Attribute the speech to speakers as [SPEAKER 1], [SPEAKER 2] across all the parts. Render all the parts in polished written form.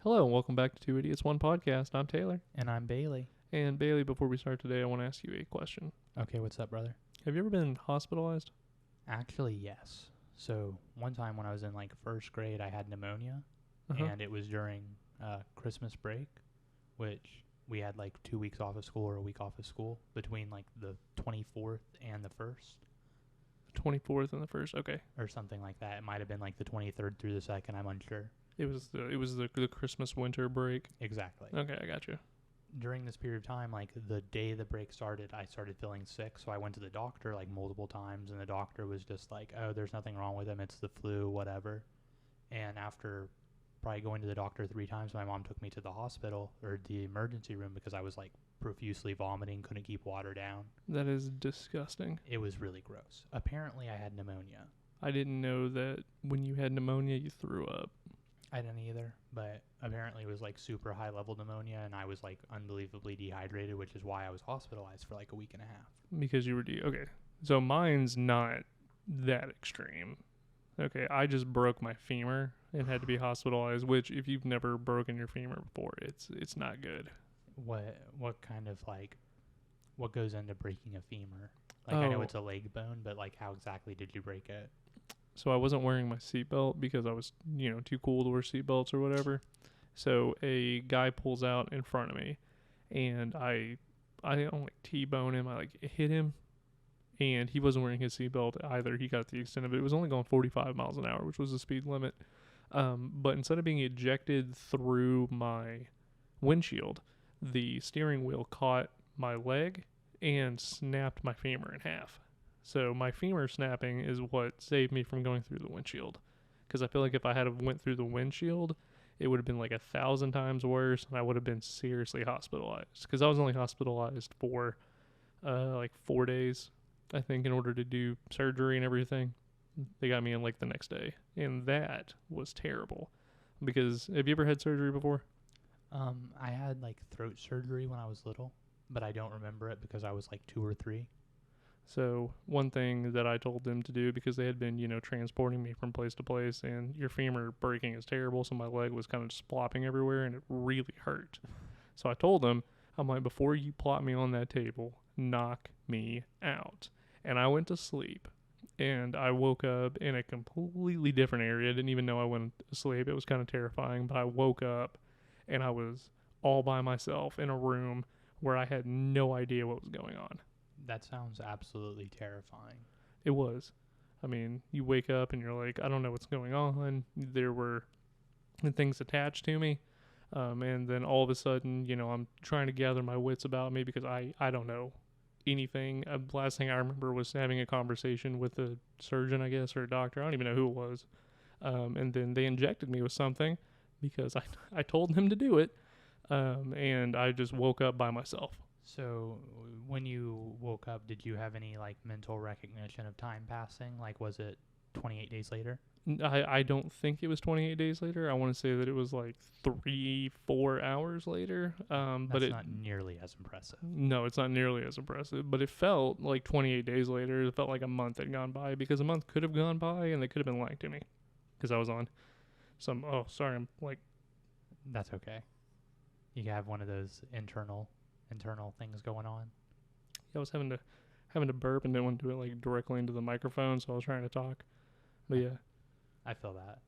[SPEAKER 1] Hello and welcome back to Two Idiots One Podcast. I'm Taylor.
[SPEAKER 2] And I'm Bailey.
[SPEAKER 1] And Bailey, before we start today, I want to ask you a question.
[SPEAKER 2] Okay, what's up, brother?
[SPEAKER 1] Have you ever been hospitalized?
[SPEAKER 2] Actually, yes. So one time when I was in first grade, I had pneumonia, and it was during Christmas break, which we had 2 weeks off of school or a week off of school between the 24th and the 1st.
[SPEAKER 1] 24th and the 1st, okay.
[SPEAKER 2] Or something like that. It might have been the 23rd through the 2nd, I'm unsure.
[SPEAKER 1] It was the Christmas winter break.
[SPEAKER 2] Exactly.
[SPEAKER 1] Okay, I got you.
[SPEAKER 2] During this period of time, the day the break started, I started feeling sick, so I went to the doctor multiple times, and the doctor was just oh, there's nothing wrong with him, it's the flu, whatever. And after probably going to the doctor 3 times, my mom took me to the hospital, or the emergency room, because I was profusely vomiting, couldn't keep water down.
[SPEAKER 1] That is disgusting.
[SPEAKER 2] It was really gross. Apparently, I had pneumonia.
[SPEAKER 1] I didn't know that when you had pneumonia, you threw up.
[SPEAKER 2] I didn't either, but apparently it was super high level pneumonia, and I was unbelievably dehydrated, which is why I was hospitalized for a week and a half.
[SPEAKER 1] Because you were okay. So mine's not that extreme. Okay, I just broke my femur and had to be hospitalized, which if you've never broken your femur before, it's not good.
[SPEAKER 2] What kind of what goes into breaking a femur? I know it's a leg bone, but how exactly did you break it?
[SPEAKER 1] So I wasn't wearing my seatbelt because I was, too cool to wear seatbelts or whatever. So a guy pulls out in front of me, and I don't T-bone him. I hit him, and he wasn't wearing his seatbelt either. He got the extent of it. It was only going 45 miles an hour, which was the speed limit. But instead of being ejected through my windshield, the steering wheel caught my leg and snapped my femur in half. So my femur snapping is what saved me from going through the windshield. Because I feel like if I had went through the windshield, it would have been 1,000 times worse, and I would have been seriously hospitalized. Because I was only hospitalized for 4 days, I think, in order to do surgery and everything. They got me in the next day. And that was terrible. Because have you ever had surgery before?
[SPEAKER 2] I had throat surgery when I was little, but I don't remember it because I was 2 or 3.
[SPEAKER 1] So one thing that I told them to do, because they had been, transporting me from place to place, and your femur breaking is terrible, so my leg was kind of just plopping everywhere, and it really hurt. So I told them, I'm like, before you plop me on that table, knock me out. And I went to sleep, and I woke up in a completely different area. I didn't even know I went to sleep. It was kind of terrifying, but I woke up, and I was all by myself in a room where I had no idea what was going on.
[SPEAKER 2] That sounds absolutely terrifying.
[SPEAKER 1] It was. I mean, you wake up and you're like, I don't know what's going on. There were things attached to me. And then all of a sudden, I'm trying to gather my wits about me because I don't know anything. The last thing I remember was having a conversation with a surgeon, I guess, or a doctor. I don't even know who it was. And then they injected me with something because I told them to do it. And I just woke up by myself.
[SPEAKER 2] So when you woke up, did you have any mental recognition of time passing? Was it 28 days later?
[SPEAKER 1] I don't think it was 28 days later. I want to say that it was 3-4 hours later. But it's
[SPEAKER 2] not nearly as impressive.
[SPEAKER 1] No, it's not nearly as impressive. But it felt like 28 days later. It felt like a month had gone by, because a month could have gone by and they could have been lying to me, because I was on some. Oh, sorry. I'm
[SPEAKER 2] That's okay. You have one of those internal things going on.
[SPEAKER 1] I was having to burp and didn't want to do it directly into the microphone, so I was trying to talk. But yeah,
[SPEAKER 2] I feel that.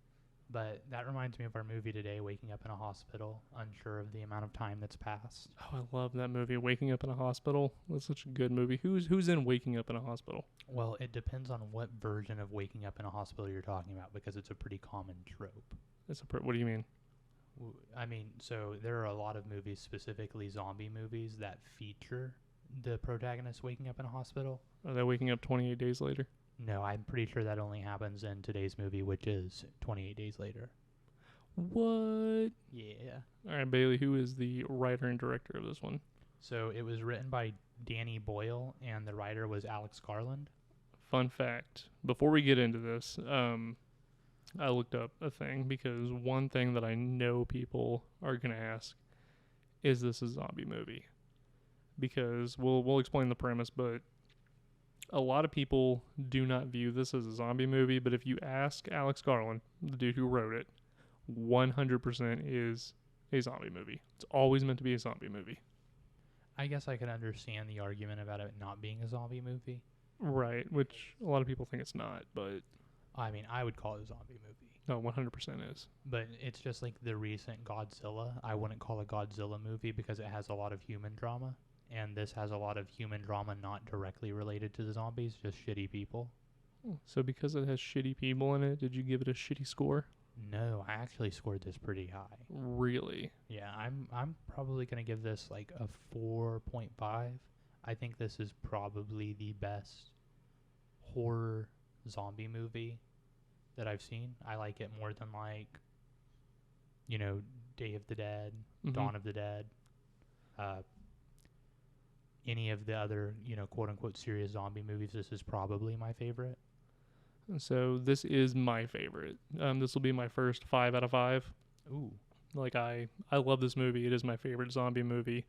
[SPEAKER 2] But that reminds me of our movie today, Waking Up in a Hospital, unsure of the amount of time that's passed.
[SPEAKER 1] Oh, I love that movie, Waking Up in a Hospital. That's such a good movie. Who's in Waking Up in a Hospital?
[SPEAKER 2] Well, it depends on what version of Waking Up in a Hospital you're talking about, because it's a pretty common trope.
[SPEAKER 1] What do you mean?
[SPEAKER 2] I mean, so there are a lot of movies, specifically zombie movies, that feature the protagonist waking up in a hospital.
[SPEAKER 1] Are they waking up 28 days later?
[SPEAKER 2] No, I'm pretty sure that only happens in today's movie, which is 28 days later.
[SPEAKER 1] What?
[SPEAKER 2] Yeah.
[SPEAKER 1] All right, Bailey, who is the writer and director of this one?
[SPEAKER 2] So it was written by Danny Boyle, and the writer was Alex Garland.
[SPEAKER 1] Fun fact, before we get into this, I looked up a thing, because one thing that I know people are going to ask, is this a zombie movie? Because we'll explain the premise, but a lot of people do not view this as a zombie movie. But if you ask Alex Garland, the dude who wrote it, 100% is a zombie movie. It's always meant to be a zombie movie.
[SPEAKER 2] I guess I can understand the argument about it not being a zombie movie.
[SPEAKER 1] Right, which a lot of people think it's not, but
[SPEAKER 2] I mean, I would call it a zombie movie.
[SPEAKER 1] no, 100% is.
[SPEAKER 2] But it's just like the recent Godzilla. I wouldn't call a Godzilla movie because it has a lot of human drama. And this has a lot of human drama not directly related to the zombies, just shitty people.
[SPEAKER 1] So because it has shitty people in it, did you give it a shitty score?
[SPEAKER 2] No, I actually scored this pretty high.
[SPEAKER 1] Really?
[SPEAKER 2] Yeah, I'm probably going to give this like a 4.5. I think this is probably the best horror zombie movie that I've seen. I like it more than like, you know, Day of the Dead, Dawn of the Dead, any of the other, you know, quote unquote serious zombie movies. This is probably my favorite.
[SPEAKER 1] So this is my favorite. This will be my first 5 out of 5.
[SPEAKER 2] Ooh.
[SPEAKER 1] Like I love this movie. It is my favorite zombie movie.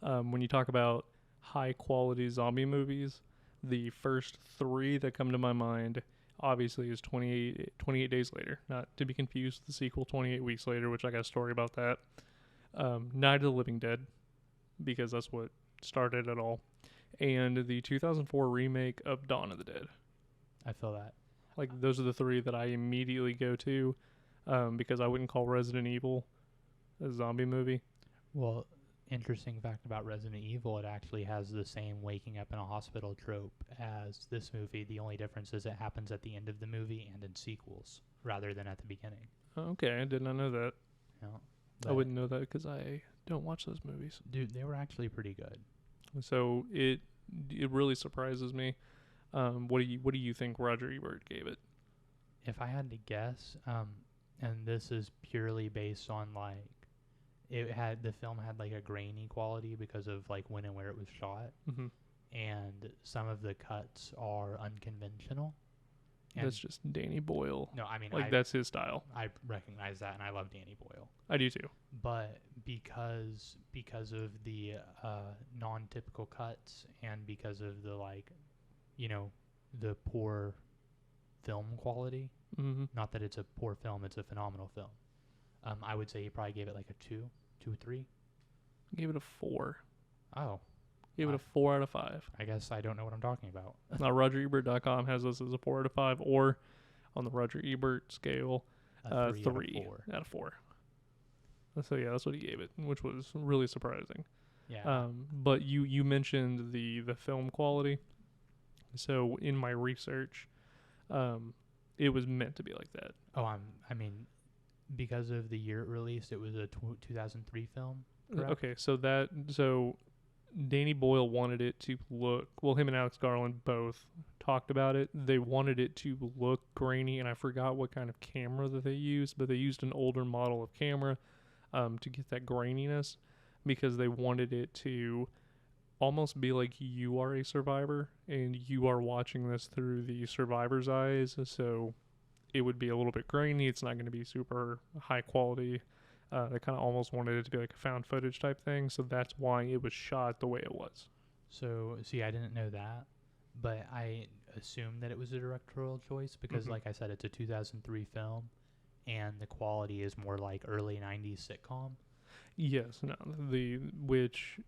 [SPEAKER 1] When you talk about high quality zombie movies, the first 3 that come to my mind obviously is 28 Days Later, not to be confused with the sequel 28 Weeks Later, which I got a story about that. Night of the Living Dead, because that's what started it all, and the 2004 remake of Dawn of the Dead.
[SPEAKER 2] I feel that.
[SPEAKER 1] Like those are the 3 that I immediately go to, because I wouldn't call Resident Evil a zombie movie.
[SPEAKER 2] Well, interesting fact about Resident Evil, it actually has the same waking up in a hospital trope as this movie. The only difference is it happens at the end of the movie and in sequels rather than at the beginning.
[SPEAKER 1] Okay, I did not know that.
[SPEAKER 2] You know,
[SPEAKER 1] I wouldn't know that because I don't watch those movies.
[SPEAKER 2] Dude, they were actually pretty good.
[SPEAKER 1] So it really surprises me. What do you think Roger Ebert gave it?
[SPEAKER 2] If I had to guess, and this is purely based on like, the film had like a grainy quality because of like when and where it was shot, and some of the cuts are unconventional.
[SPEAKER 1] That's just Danny Boyle.
[SPEAKER 2] No, I mean,
[SPEAKER 1] like that's his style.
[SPEAKER 2] I recognize that, and I love Danny Boyle.
[SPEAKER 1] I do too.
[SPEAKER 2] But because of the non-typical cuts and because of the like, you know, the poor film quality. Not that it's a poor film; it's a phenomenal film. I would say he probably gave it like a 2 or 3.
[SPEAKER 1] Gave it a 4.
[SPEAKER 2] Oh.
[SPEAKER 1] Gave it a 4 out of 5.
[SPEAKER 2] I guess I don't know what I'm talking about.
[SPEAKER 1] Now, RogerEbert.com has this as a 4 out of 5, or on the Roger Ebert scale, 3 out of 4. So yeah, that's what he gave it, which was really surprising.
[SPEAKER 2] Yeah.
[SPEAKER 1] But you mentioned the film quality. So in my research, it was meant to be like that.
[SPEAKER 2] Oh, I mean, because of the year it released, it was a 2003 film. Correct?
[SPEAKER 1] Okay, so Danny Boyle wanted it to look, well, him and Alex Garland both talked about it. They wanted it to look grainy, and I forgot what kind of camera that they used, but they used an older model of camera to get that graininess, because they wanted it to almost be like you are a survivor and you are watching this through the survivor's eyes. So it would be a little bit grainy. It's not going to be super high quality. They kind of almost wanted it to be like a found footage type thing. So that's why it was shot the way it was.
[SPEAKER 2] So, see, I didn't know that, but I assumed that it was a directorial choice because, like I said, it's a 2003 film, and the quality is more like early 90s sitcom.
[SPEAKER 1] Yes, no, which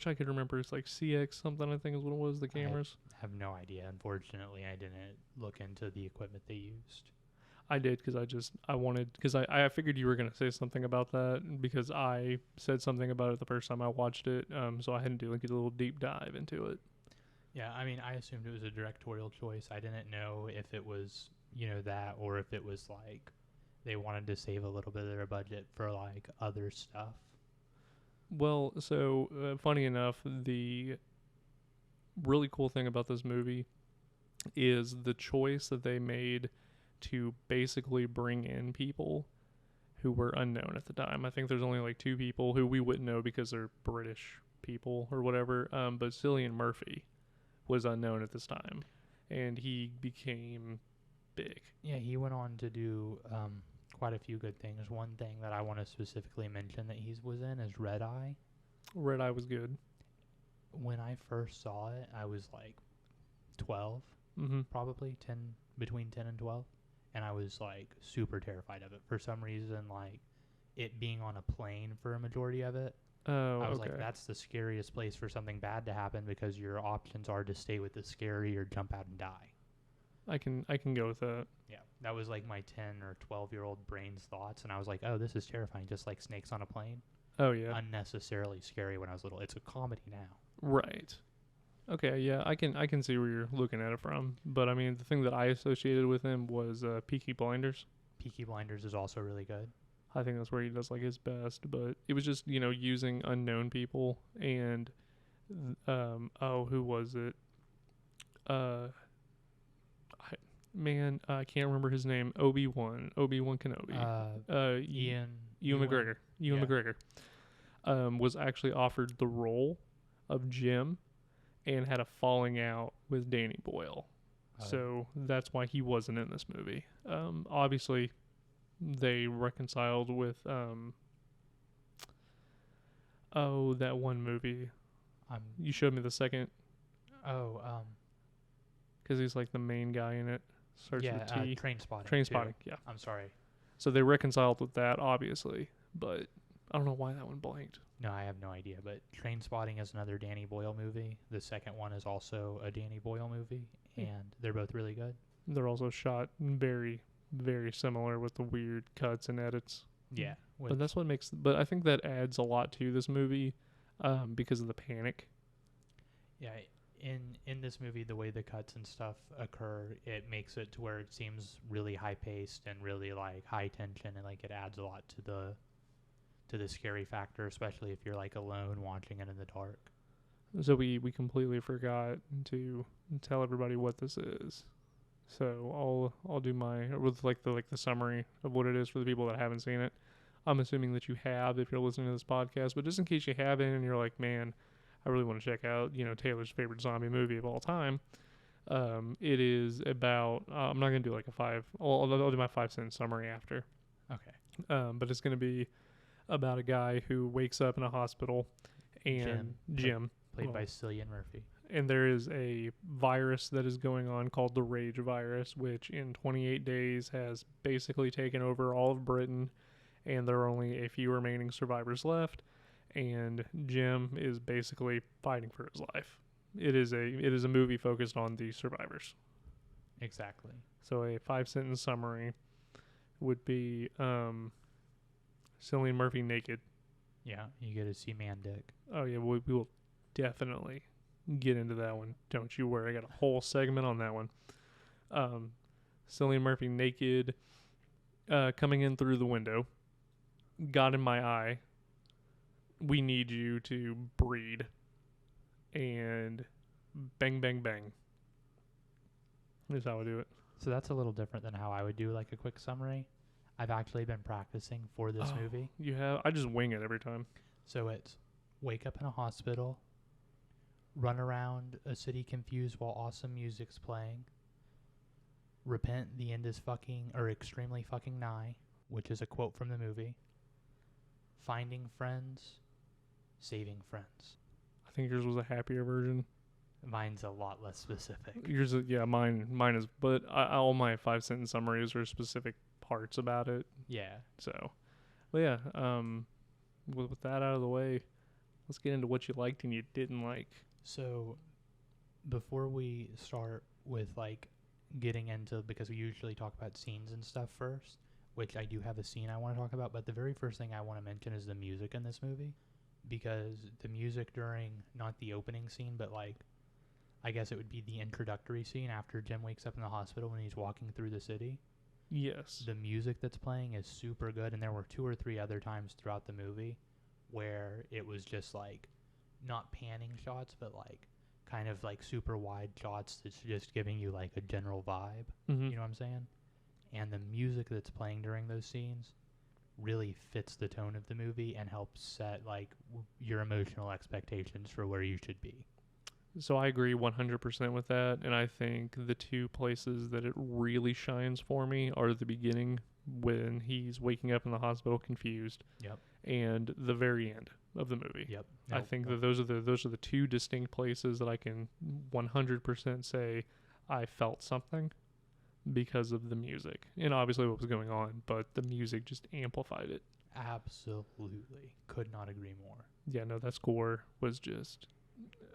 [SPEAKER 1] I could remember is like CX something, I think is what it was, the cameras.
[SPEAKER 2] I have no idea. Unfortunately, I didn't look into the equipment they used.
[SPEAKER 1] I did because I figured you were going to say something about that because I said something about it the first time I watched it. So I had to do like a little deep dive into it.
[SPEAKER 2] Yeah, I mean, I assumed it was a directorial choice. I didn't know if it was, that, or if it was like they wanted to save a little bit of their budget for like other stuff.
[SPEAKER 1] Well, so funny enough, the really cool thing about this movie is the choice that they made to basically bring in people who were unknown at the time. I think there's only like 2 people who we wouldn't know because they're British people or whatever. But Cillian Murphy was unknown at this time, and he became big.
[SPEAKER 2] Yeah, he went on to do quite a few good things. One thing that I want to specifically mention that he was in is Red Eye.
[SPEAKER 1] Red Eye was good.
[SPEAKER 2] When I first saw it, I was like 12, probably between 10 and 12. And I was like super terrified of it. For some reason, like it being on a plane for a majority of it.
[SPEAKER 1] Oh,
[SPEAKER 2] I was
[SPEAKER 1] okay.
[SPEAKER 2] like, that's the scariest place for something bad to happen because your options are to stay with the scary or jump out and die.
[SPEAKER 1] I can go with that.
[SPEAKER 2] Yeah, that was like my 10 or 12-year-old brain's thoughts, and I was like, oh, this is terrifying, just like snakes on a plane.
[SPEAKER 1] Oh yeah.
[SPEAKER 2] Unnecessarily scary when I was little. It's a comedy now.
[SPEAKER 1] Right. Okay, yeah, I can see where you're looking at it from. But I mean, the thing that I associated with him was Peaky Blinders.
[SPEAKER 2] Peaky Blinders is also really good.
[SPEAKER 1] I think that's where he does like his best. But it was just using unknown people and oh, who was it? Uh, I can't remember his name. Obi-Wan Kenobi. Ewan McGregor. Ewan
[SPEAKER 2] Yeah.
[SPEAKER 1] McGregor. Was actually offered the role of Jim and had a falling out with Danny Boyle. So that's why he wasn't in this movie. Obviously, they reconciled with that one movie. You showed me the second because he's like the main guy in it. Starts with T.
[SPEAKER 2] Trainspotting.
[SPEAKER 1] Trainspotting, yeah.
[SPEAKER 2] I'm sorry.
[SPEAKER 1] So they reconciled with that, obviously, but I don't know why that one blanked.
[SPEAKER 2] No, I have no idea. But Trainspotting is another Danny Boyle movie. The second one is also a Danny Boyle movie, and they're both really good.
[SPEAKER 1] They're also shot very, very similar with the weird cuts and edits.
[SPEAKER 2] Yeah,
[SPEAKER 1] But that's what makes. But I think that adds a lot to this movie, because of the panic.
[SPEAKER 2] yeah. In this movie, the way the cuts and stuff occur, it makes it to where it seems really high paced and really like high tension, and like it adds a lot to the scary factor, especially if you're like alone watching it in the dark.
[SPEAKER 1] So we completely forgot to tell everybody what this is. So I'll do my with like the summary of what it is for the people that haven't seen it. I'm assuming that you have if you're listening to this podcast, but just in case you haven't and you're like, man, I really want to check out, Taylor's favorite zombie movie of all time. It is about. I'm not gonna do like a five. I'll do my 5 sentence summary after.
[SPEAKER 2] Okay.
[SPEAKER 1] But it's gonna be about a guy who wakes up in a hospital, and Jim,
[SPEAKER 2] Played by Cillian Murphy.
[SPEAKER 1] and there is a virus that is going on called the Rage virus, which in 28 days has basically taken over all of Britain, and there are only a few remaining survivors left. And Jim is basically fighting for his life. It is a movie focused on the survivors.
[SPEAKER 2] Exactly.
[SPEAKER 1] So a 5 sentence summary would be Cillian Murphy naked.
[SPEAKER 2] Yeah, you get to see man dick.
[SPEAKER 1] Oh yeah, we will definitely get into that one. Don't you worry. I got a whole segment on that one. Cillian Murphy naked, coming in through the window. Got in my eye. We need you to breed. And bang, bang, bang. That's how I do it.
[SPEAKER 2] So that's a little different than how I would do like a quick summary. I've actually been practicing for this movie.
[SPEAKER 1] You have? I just wing it every time.
[SPEAKER 2] So it's wake up in a hospital, run around a city confused while awesome music's playing, repent, the end is fucking or extremely fucking nigh, which is a quote from the movie, finding friends, saving friends.
[SPEAKER 1] I think yours was a happier version.
[SPEAKER 2] Mine's a lot less specific.
[SPEAKER 1] Yours, yeah, mine is. But all my 5 sentence summaries are specific parts about it.
[SPEAKER 2] Yeah.
[SPEAKER 1] So, but yeah, with that out of the way, let's get into what you liked and you didn't like.
[SPEAKER 2] So, before we start with like getting into, because we usually talk about scenes and stuff first, which I do have a scene I want to talk about, but the very first thing I want to mention is the music in this movie, because the music during, not the opening scene, but like, I guess it would be the introductory scene after Jim wakes up in the hospital when he's walking through the city.
[SPEAKER 1] Yes.
[SPEAKER 2] The music that's playing is super good, and there were 2 or 3 other times throughout the movie where it was just like not panning shots, but like kind of like super wide shots that's just giving you like a general vibe.
[SPEAKER 1] Mm-hmm.
[SPEAKER 2] You know what I'm saying? And the music that's playing during those scenes really fits the tone of the movie and helps set like your emotional expectations for where you should be.
[SPEAKER 1] So I agree 100% with that, and I think the 2 places that it really shines for me are the beginning when he's waking up in the hospital confused,
[SPEAKER 2] Yep.
[SPEAKER 1] and the very end of the movie.
[SPEAKER 2] Yep.
[SPEAKER 1] I think that those are the 2 distinct places that I can 100% say I felt something because of the music, and obviously what was going on, but the music just amplified it.
[SPEAKER 2] Absolutely. Could not agree more.
[SPEAKER 1] Yeah, no, that score was just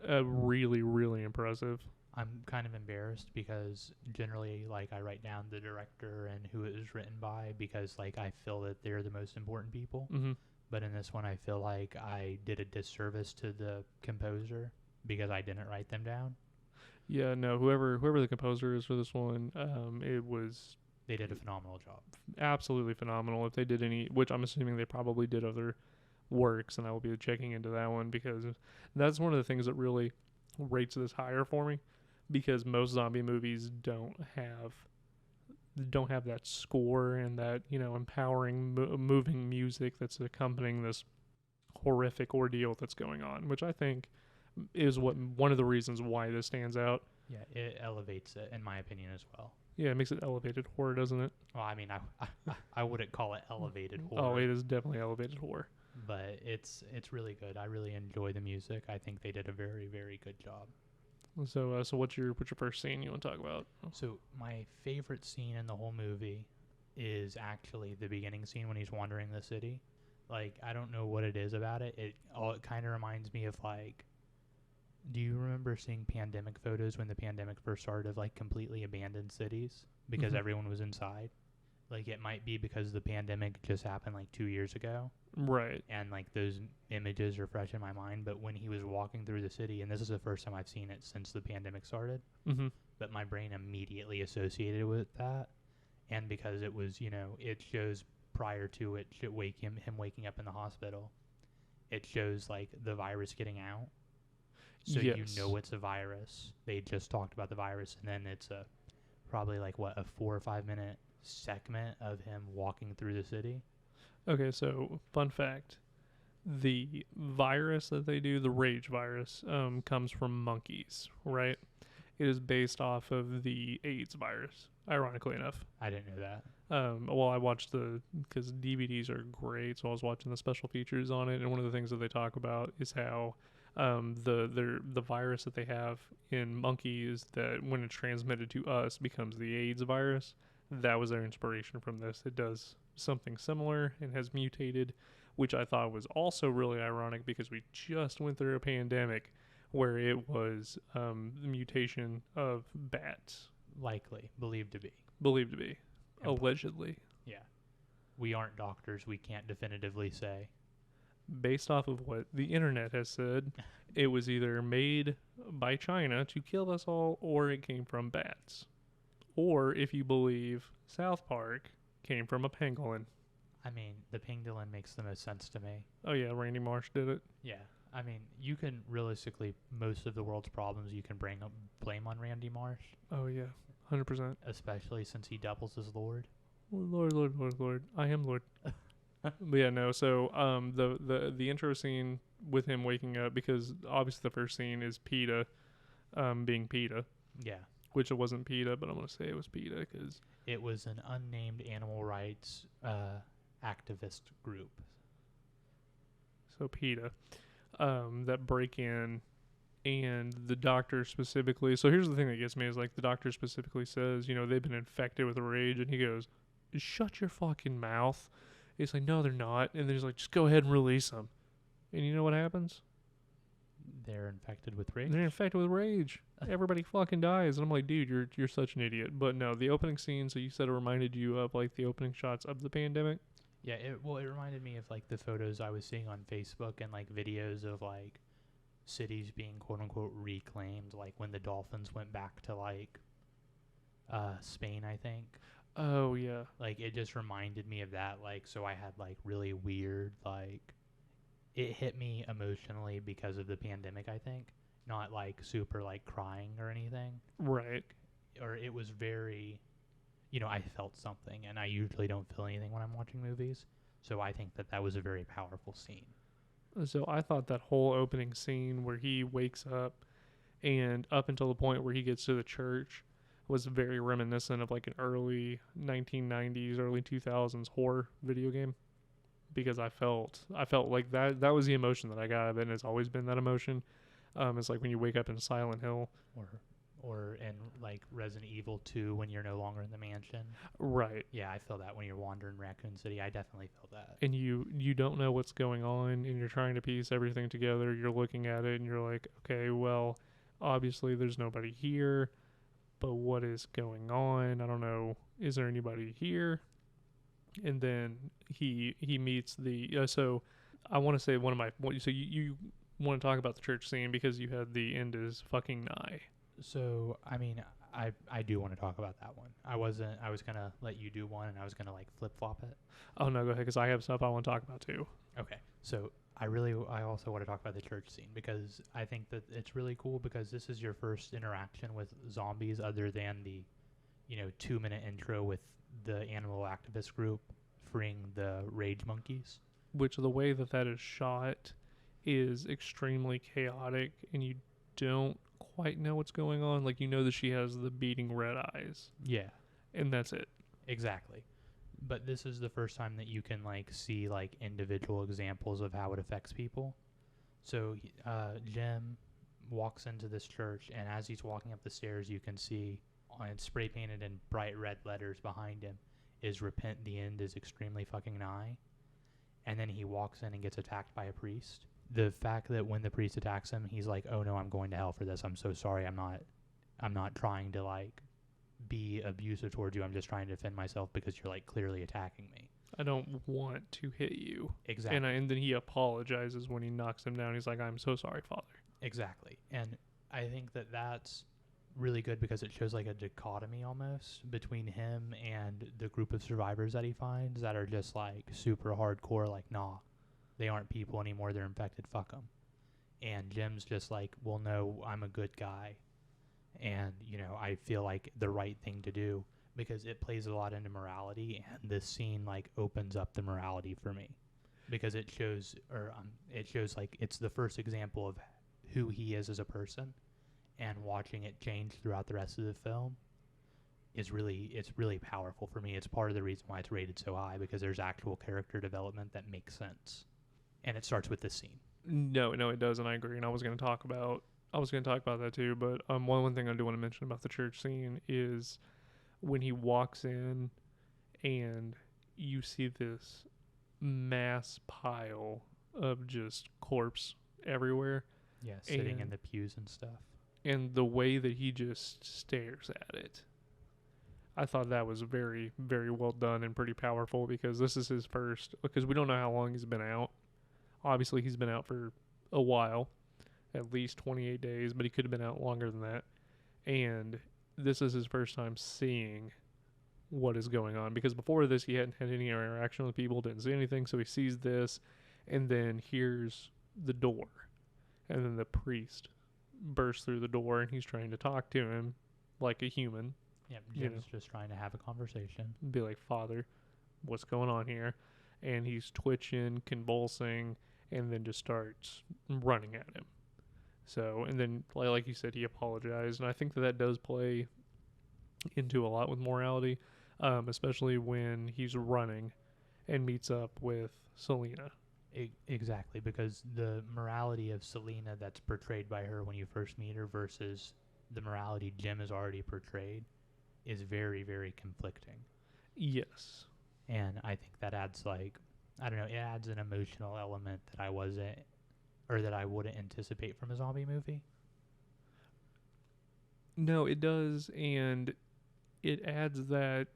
[SPEAKER 1] really, really impressive.
[SPEAKER 2] I'm kind of embarrassed because generally, like, I write down the director and who it was written by because, like, I feel that they're the most important people.
[SPEAKER 1] Mm-hmm.
[SPEAKER 2] But in this one, I feel like I did a disservice to the composer because I didn't write them down.
[SPEAKER 1] Yeah, no, whoever the composer is for this one, it was
[SPEAKER 2] They did a phenomenal job.
[SPEAKER 1] absolutely phenomenal. If they did any, which I'm assuming they probably did other works, and I will be checking into that one because that's one of the things that really rates this higher for me, because most zombie movies don't have that score and that, you know, empowering moving music that's accompanying this horrific ordeal that's going on, which I think is what one of the reasons why this stands out.
[SPEAKER 2] Yeah, it elevates it, in my opinion, as well.
[SPEAKER 1] Yeah, it makes it elevated horror, doesn't it?
[SPEAKER 2] Well, I mean, I wouldn't call it elevated
[SPEAKER 1] Oh,
[SPEAKER 2] horror.
[SPEAKER 1] it is definitely elevated horror.
[SPEAKER 2] But it's really good. I really enjoy the music. I think they did a very, very good job.
[SPEAKER 1] So what's your first scene you want to talk about?
[SPEAKER 2] So my favorite scene in the whole movie is actually the beginning scene when he's wandering the city. Like, I don't know what it is about it. It kind of reminds me of, like, do you remember seeing pandemic photos when the pandemic first started of, like, completely abandoned cities because
[SPEAKER 1] Mhm.
[SPEAKER 2] everyone was inside? Like, it might be because the pandemic just happened, like, 2 years ago.
[SPEAKER 1] Right.
[SPEAKER 2] And, like, those images are fresh in my mind. But when he was walking through the city, and this is the first time I've seen it since the pandemic started,
[SPEAKER 1] Mm-hmm.
[SPEAKER 2] but my brain immediately associated with that. And because it was, you know, it shows prior to it him waking up in the hospital, it shows, like, the virus getting out. So
[SPEAKER 1] Yes.
[SPEAKER 2] you know it's a virus. They just talked about the virus, and then it's probably like a 4 or 5 minute segment of him walking through the city.
[SPEAKER 1] Okay, so fun fact. The virus that they do, the rage virus, comes from monkeys, right? It is based off of the AIDS virus, ironically enough.
[SPEAKER 2] I didn't know that.
[SPEAKER 1] Well, I watched because DVDs are great, so I was watching the special features on it, and one of the things that they talk about is how the virus that they have in monkeys, that when it's transmitted to us becomes the AIDS virus. That was their inspiration from this. It does something similar and has mutated, which I thought was also really ironic because we just went through a pandemic where it was the mutation of bats,
[SPEAKER 2] Likely, believed to be.
[SPEAKER 1] believed to be,
[SPEAKER 2] And
[SPEAKER 1] allegedly.
[SPEAKER 2] yeah. We aren't doctors. We can't definitively say.
[SPEAKER 1] Based off of what the internet has said, it was either made by China to kill us all, or it came from bats. Or, if you believe South Park, came from a pangolin.
[SPEAKER 2] I mean, the pangolin makes the most sense to me.
[SPEAKER 1] Oh yeah, Randy Marsh did it.
[SPEAKER 2] Yeah. I mean, you can realistically, most of the world's problems you can blame on Randy Marsh,
[SPEAKER 1] Oh yeah, 100%.
[SPEAKER 2] especially since he doubles as Lord.
[SPEAKER 1] Lord, Lord, Lord, Lord. I am Lord. But yeah, no. So the intro scene with him waking up, because obviously the first scene is PETA, being PETA,
[SPEAKER 2] Yeah.
[SPEAKER 1] which it wasn't PETA, but I'm gonna say it was PETA because
[SPEAKER 2] It was an unnamed animal rights activist group.
[SPEAKER 1] so PETA, that break in, and the doctor specifically. So here's the thing that gets me is, like, the doctor specifically says, you know, they've been infected with rage, and he goes, "Shut your fucking mouth." He's like, "No, they're not," and then he's like, "Just go ahead and release them." And you know what happens?
[SPEAKER 2] They're infected with rage.
[SPEAKER 1] They're infected with rage. Everybody fucking dies, and I'm like, dude, you're such an idiot. But no, the opening scene. So you said it reminded you of, like, the opening shots of the pandemic.
[SPEAKER 2] Yeah, it reminded me of, like, the photos I was seeing on Facebook and, like, videos of, like, cities being quote unquote reclaimed, like when the Dolphins went back to, like, Spain, I think.
[SPEAKER 1] Oh yeah.
[SPEAKER 2] Like, it just reminded me of that. Like, so I had, like, really weird, like, it hit me emotionally because of the pandemic, I think. Not, like, super, like, crying or anything.
[SPEAKER 1] Right.
[SPEAKER 2] Or it was very, you know, I felt something, and I usually don't feel anything when I'm watching movies. So I think that was a very powerful scene.
[SPEAKER 1] So I thought that whole opening scene where he wakes up and up until the point where he gets to the church was very reminiscent of, like, an early 1990s, early 2000s horror video game, because I felt like that was the emotion that I got of it, and it's always been that emotion. It's like when you wake up in Silent Hill.
[SPEAKER 2] or in like Resident Evil 2 when you're no longer in the mansion.
[SPEAKER 1] Right.
[SPEAKER 2] Yeah, I feel that when you're wandering Raccoon City. I definitely feel that.
[SPEAKER 1] And you don't know what's going on, and you're trying to piece everything together. You're looking at it and you're like, okay, well, obviously there's nobody here, but what is going on? I don't know. Is there anybody here? And then he meets the so I want to say one of my so you want to talk about the church scene because you had the end is fucking nigh.
[SPEAKER 2] So, I mean, I do want to talk about that one. I was going to let you do one, and I was going to, like, flip-flop it.
[SPEAKER 1] Oh, no, go ahead, because I have stuff I want to talk about, too.
[SPEAKER 2] Okay. So, I also want to talk about the church scene, because I think that it's really cool, because this is your first interaction with zombies other than the, 2-minute intro with the animal activist group freeing the rage monkeys.
[SPEAKER 1] Which the way that is shot is extremely chaotic, and you don't quite know what's going on. Like, you know that she has the beating red eyes.
[SPEAKER 2] Yeah.
[SPEAKER 1] And that's it.
[SPEAKER 2] Exactly. But this is the first time that you can, like, see, like, individual examples of how it affects people. So, Jim walks into this church, and as he's walking up the stairs, you can see, and spray painted in bright red letters behind him, is "Repent, the end is extremely fucking nigh." And then he walks in and gets attacked by a priest. The fact that when the priest attacks him, he's like, "Oh no, I'm going to hell for this. I'm so sorry. I'm not trying to, like, be abusive towards you. I'm just trying to defend myself because you're, like, clearly attacking me.
[SPEAKER 1] I don't want to hit you."
[SPEAKER 2] Exactly.
[SPEAKER 1] And then he apologizes when he knocks him down. He's like, "I'm so sorry, Father."
[SPEAKER 2] Exactly. And I think that that's really good because it shows, like, a dichotomy almost between him and the group of survivors that he finds that are just, like, super hardcore, like, nah, they aren't people anymore, they're infected, fuck them. And Jim's just like, well, no, I'm a good guy. And, I feel like the right thing to do because it plays a lot into morality, and this scene, like, opens up the morality for me because it shows, like, it's the first example of who he is as a person, and watching it change throughout the rest of the film it's really powerful for me. It's part of the reason why it's rated so high because there's actual character development that makes sense. And it starts with this scene.
[SPEAKER 1] No, it doesn't. I agree. And I was going to talk about that too. But one thing I do want to mention about the church scene is when he walks in and you see this mass pile of just corpse everywhere.
[SPEAKER 2] Yeah, sitting in the pews and stuff.
[SPEAKER 1] And the way that he just stares at it, I thought that was very, very well done and pretty powerful because this is his first, because we don't know how long he's been out. Obviously, he's been out for a while, at least 28 days, but he could have been out longer than that. And this is his first time seeing what is going on because before this, he hadn't had any interaction with people, didn't see anything. So he sees this and then hears the door, and then the priest bursts through the door and he's trying to talk to him like a human.
[SPEAKER 2] Yeah, Jim's just trying to have a conversation.
[SPEAKER 1] Be like, "Father, what's going on here?" And he's twitching, convulsing, and then just starts running at him. So, and then, like you said, he apologized. And I think that does play into a lot with morality, especially when he's running and meets up with Selena.
[SPEAKER 2] Exactly, because the morality of Selena that's portrayed by her when you first meet her versus the morality Jim has already portrayed is very, very conflicting.
[SPEAKER 1] Yes.
[SPEAKER 2] And I think that adds, like, I don't know, it adds an emotional element that I wouldn't anticipate from a zombie movie.
[SPEAKER 1] No, it does, and it adds that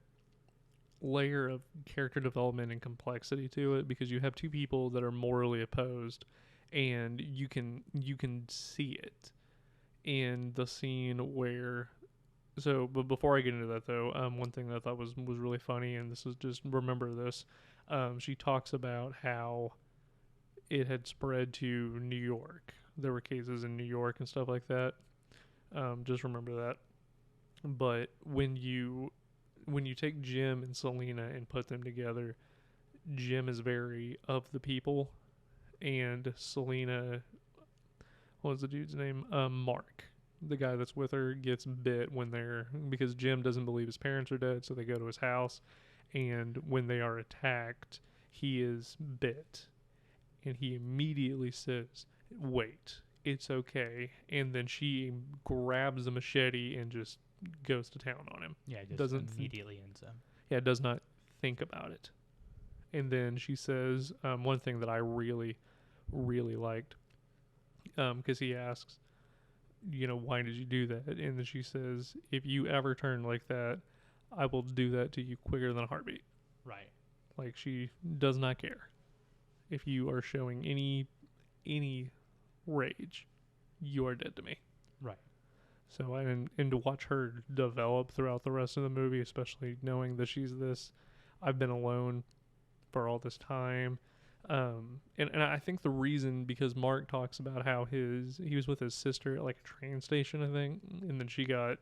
[SPEAKER 1] layer of character development and complexity to it because you have two people that are morally opposed, and you can see it in the scene where. So, but before I get into that though, one thing that I thought was really funny, and this is just remember this. She talks about how it had spread to New York. There were cases in New York and stuff like that. Just remember that. But when you take Jim and Selena and put them together, Jim is very of the people, and Selena, what was the dude's name? Mark, the guy that's with her, gets bit because Jim doesn't believe his parents are dead, so they go to his house, and when they are attacked, he is bit, and he immediately says, "Wait, it's okay. And then she grabs a machete and just goes to town on him.
[SPEAKER 2] Yeah, just
[SPEAKER 1] Doesn't
[SPEAKER 2] immediately ends him.
[SPEAKER 1] Yeah, does not think about it. And then she says one thing that I really, really liked, because he asks, why did you do that? And then she says, if you ever turn like that, I will do that to you quicker than a heartbeat.
[SPEAKER 2] Right.
[SPEAKER 1] Like, she does not care. If you are showing any rage, you are dead to me.
[SPEAKER 2] Right.
[SPEAKER 1] So, and to watch her develop throughout the rest of the movie, especially knowing that she's this, I've been alone for all this time. And I think the reason, because Mark talks about how he was with his sister at like a train station, I think, and then she got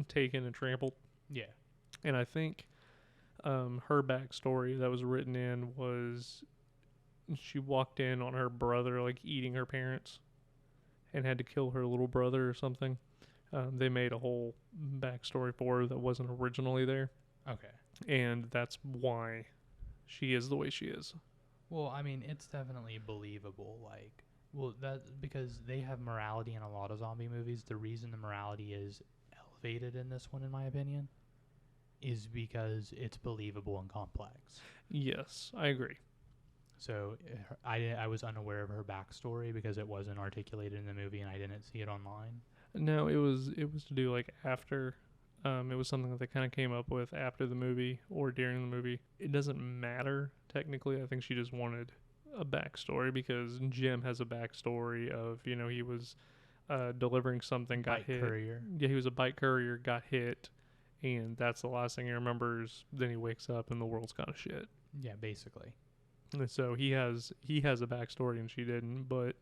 [SPEAKER 1] taken and trampled.
[SPEAKER 2] Yeah.
[SPEAKER 1] And I think her backstory that was written in was she walked in on her brother like eating her parents and had to kill her little brother or something. They made a whole backstory for her that wasn't originally there.
[SPEAKER 2] Okay.
[SPEAKER 1] And that's why she is the way she is.
[SPEAKER 2] Well, I mean, it's definitely believable. Like, well, that because they have morality in a lot of zombie movies. The reason the morality is elevated in this one, in my opinion, is because it's believable and complex.
[SPEAKER 1] Yes, I agree.
[SPEAKER 2] So I was unaware of her backstory because it wasn't articulated in the movie and I didn't see it online.
[SPEAKER 1] No, it was to do like after. It was something that they kind of came up with after the movie or during the movie. It doesn't matter technically. I think she just wanted a backstory because Jim has a backstory of he was delivering something, got
[SPEAKER 2] Bike
[SPEAKER 1] hit.
[SPEAKER 2] courier.
[SPEAKER 1] Yeah, he was a bike courier, got hit, and that's the last thing he remembers. Then he wakes up and the world's gone to shit.
[SPEAKER 2] Yeah, basically.
[SPEAKER 1] And so he has a backstory and she didn't, but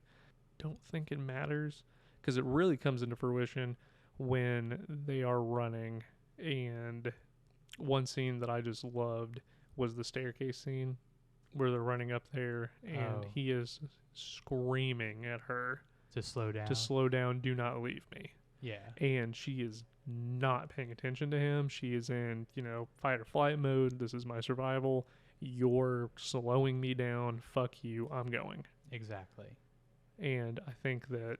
[SPEAKER 1] don't think it matters because it really comes into fruition when they are running. And one scene that I just loved was the staircase scene where they're running up there and he is screaming at her
[SPEAKER 2] to slow down,
[SPEAKER 1] do not leave me.
[SPEAKER 2] Yeah.
[SPEAKER 1] And she is not paying attention to him. She is in fight or flight mode. This is my survival. You're slowing me down. Fuck you. I'm going.
[SPEAKER 2] Exactly.
[SPEAKER 1] And I think that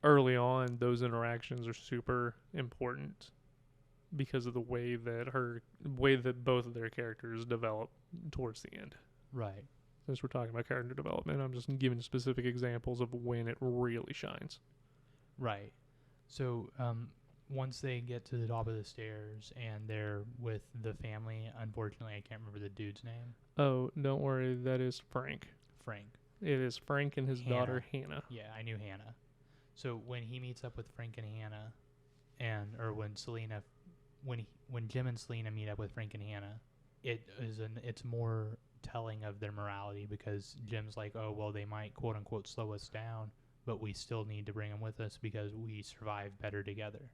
[SPEAKER 1] early on, those interactions are super important because of the way that both of their characters develop towards the end.
[SPEAKER 2] Right.
[SPEAKER 1] Since we're talking about character development, I'm just giving specific examples of when it really shines.
[SPEAKER 2] Right. So, once they get to the top of the stairs and they're with the family, unfortunately, I can't remember the dude's name.
[SPEAKER 1] Oh, don't worry. That is Frank.
[SPEAKER 2] Frank.
[SPEAKER 1] It is Frank and his daughter, Hannah.
[SPEAKER 2] Yeah, I knew Hannah. So when he meets up with Frank and Hannah, or when Jim and Selena meet up with Frank and Hannah, it's more telling of their morality because Jim's like, oh, well, they might quote unquote slow us down, but we still need to bring them with us because we survive better together.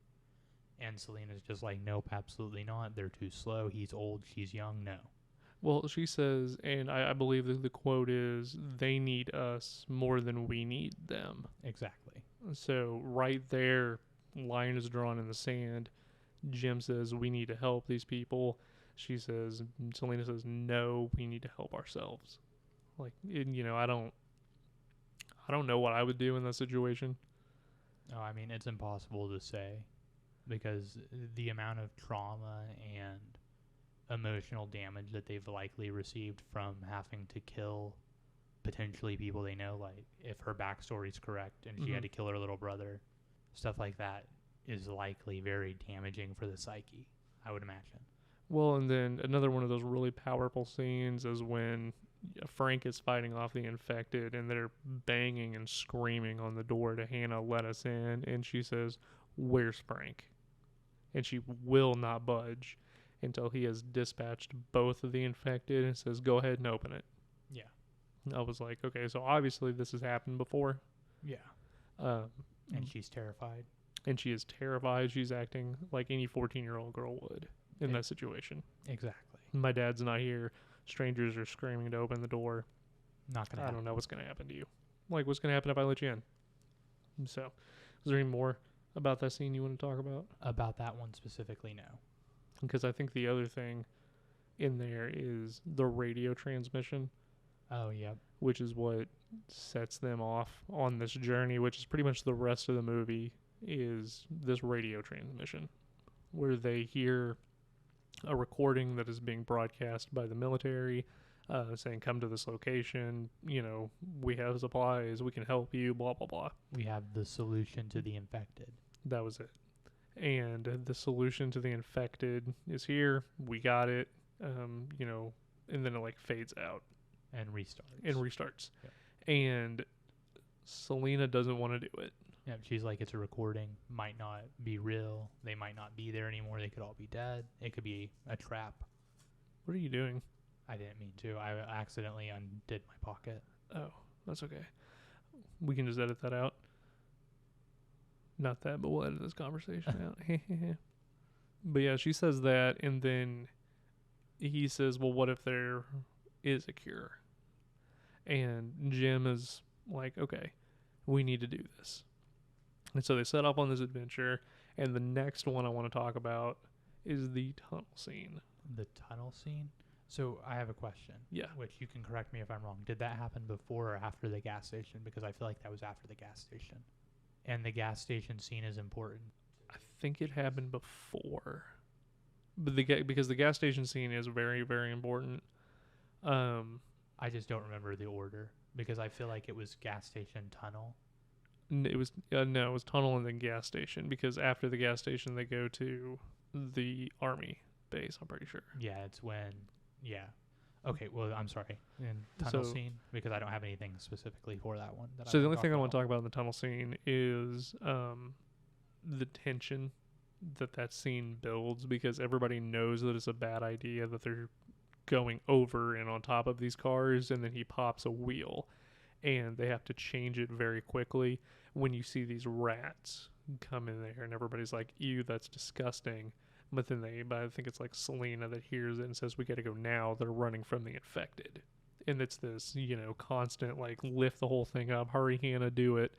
[SPEAKER 2] And Selena's just like, nope, absolutely not. They're too slow. He's old. She's young. No.
[SPEAKER 1] Well, she says, and I believe that the quote is, they need us more than we need them.
[SPEAKER 2] Exactly.
[SPEAKER 1] So right there, line is drawn in the sand. Jim says, we need to help these people. Selena says, no, we need to help ourselves. Like, I don't know what I would do in that situation.
[SPEAKER 2] No, I mean, it's impossible to say because the amount of trauma and emotional damage that they've likely received from having to kill potentially people they know, like if her backstory's correct and she had to kill her little brother, stuff like that is likely very damaging for the psyche, I would imagine.
[SPEAKER 1] Well, and then another one of those really powerful scenes is when Frank is fighting off the infected and they're banging and screaming on the door to Hannah, let us in, and she says, where's Frank? And she will not budge until he has dispatched both of the infected and says, go ahead and open it.
[SPEAKER 2] Yeah.
[SPEAKER 1] And I was like, okay, so obviously this has happened before.
[SPEAKER 2] Yeah. And she's terrified.
[SPEAKER 1] And she is terrified. She's acting like any 14-year-old girl would in that situation.
[SPEAKER 2] Exactly.
[SPEAKER 1] My dad's not here. Strangers are screaming to open the door.
[SPEAKER 2] Not going to happen.
[SPEAKER 1] I don't know what's going to happen to you. Like, what's going to happen if I let you in? So, is there any more about that scene you want to talk about?
[SPEAKER 2] About that one specifically, no.
[SPEAKER 1] Because I think the other thing in there is the radio transmission.
[SPEAKER 2] Oh, yep.
[SPEAKER 1] which is what sets them off on this journey, which is pretty much the rest of the movie, is this radio transmission where they hear a recording that is being broadcast by the military, saying, come to this location, we have supplies, we can help you, blah, blah, blah.
[SPEAKER 2] We have the solution to the infected.
[SPEAKER 1] That was it. And the solution to the infected is here. We got it. And then it like fades out.
[SPEAKER 2] And restarts.
[SPEAKER 1] Yep. And Selena doesn't want to do it.
[SPEAKER 2] Yeah, she's like, it's a recording. Might not be real. They might not be there anymore. They could all be dead. It could be a trap.
[SPEAKER 1] What are you doing?
[SPEAKER 2] I didn't mean to. I accidentally undid my pocket.
[SPEAKER 1] Oh, that's okay. We can just edit that out. Not that, but we'll edit this conversation out. But yeah, she says that, and then he says, well, what if there is a cure? And Jim is like, okay, we need to do this. And so they set off on this adventure, and the next one I want to talk about is the tunnel scene.
[SPEAKER 2] The tunnel scene? So I have a question.
[SPEAKER 1] Yeah.
[SPEAKER 2] Which you can correct me if I'm wrong. Did that happen before or after the gas station? Because I feel like that was after the gas station. And the gas station scene is important.
[SPEAKER 1] I think it happened before. But because the gas station scene is very, very important.
[SPEAKER 2] I just don't remember the order because I feel like it was gas station tunnel.
[SPEAKER 1] It was no, it was tunnel and then gas station, because after the gas station they go to the army base, I'm pretty sure.
[SPEAKER 2] Yeah, it's when Okay, well, I'm sorry. In tunnel scene, because I don't have anything specifically for that one.
[SPEAKER 1] So the only thing I want to talk about in the tunnel scene is the tension that scene builds, because everybody knows that it's a bad idea that they're going over and on top of these cars, and then he pops a wheel and they have to change it very quickly when you see these rats come in there, and everybody's like, ew, that's disgusting. But then I think it's like Selena that hears it and says, we got to go now. They're running from the infected. And it's this, constant, like, lift the whole thing up. Hurry, Hannah, do it.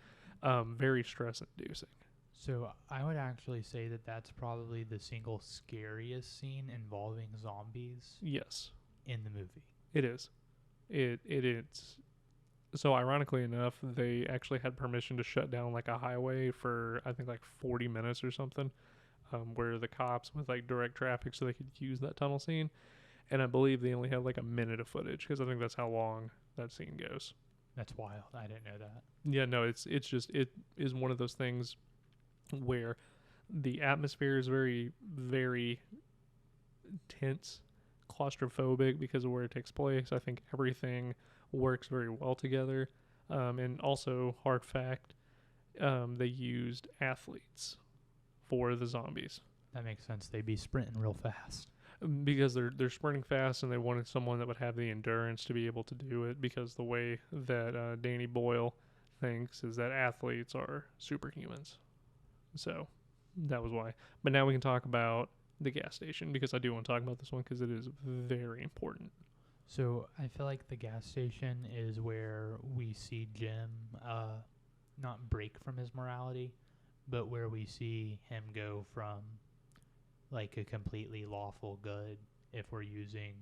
[SPEAKER 1] Very stress-inducing.
[SPEAKER 2] So I would actually say that that's probably the single scariest scene involving zombies.
[SPEAKER 1] Yes.
[SPEAKER 2] In the movie.
[SPEAKER 1] It is. It is. So ironically enough, they actually had permission to shut down, like, a highway for, I think, like 40 minutes or something. Where the cops with like direct traffic so they could use that tunnel scene. And I believe they only had like a minute of footage, because I think that's how long that scene goes.
[SPEAKER 2] That's wild. I didn't know that.
[SPEAKER 1] Yeah, no, it is one of those things where the atmosphere is very, very tense, claustrophobic because of where it takes place. I think everything works very well together. And also, hard fact, they used athletes for the zombies.
[SPEAKER 2] That makes sense. They'd be sprinting real fast.
[SPEAKER 1] Because they're sprinting fast, and they wanted someone that would have the endurance to be able to do it, because the way that Danny Boyle thinks is that athletes are superhumans. So that was why. But now we can talk about the gas station, because I do want to talk about this one because it is very important.
[SPEAKER 2] So I feel like the gas station is where we see Jim not break from his morality, but where we see him go from like a completely lawful good, if we're using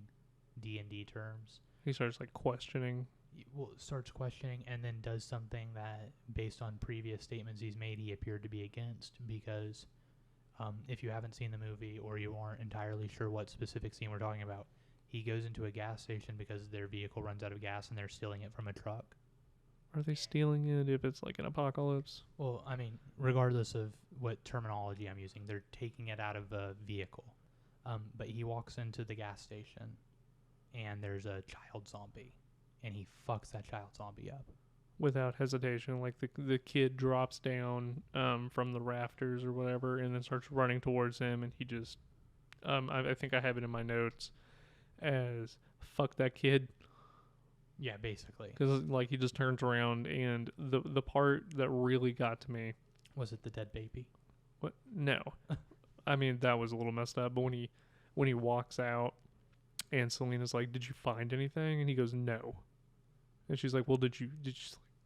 [SPEAKER 2] D&D terms.
[SPEAKER 1] He starts like questioning.
[SPEAKER 2] Well, starts questioning, and then does something that, based on previous statements he's made, he appeared to be against. Because if you haven't seen the movie, or you aren't entirely sure what specific scene we're talking about, he goes into a gas station because their vehicle runs out of gas and they're stealing it from a truck.
[SPEAKER 1] Are they stealing it if it's like an apocalypse?
[SPEAKER 2] Well, I mean, regardless of what terminology I'm using, they're taking it out of a vehicle. But he walks into the gas station, and there's a child zombie, and he fucks that child zombie up.
[SPEAKER 1] Without hesitation. Like the kid drops down from the rafters or whatever, and then starts running towards him, and he just... I think I have it in my notes as, fuck that kid.
[SPEAKER 2] Yeah, basically.
[SPEAKER 1] Because like he just turns around, and the part that really got to me...
[SPEAKER 2] Was it the dead baby?
[SPEAKER 1] What? No. I mean, that was a little messed up. But when he walks out, and Selena's like, "Did you find anything?" And he goes, "No." And she's like, "Well, did you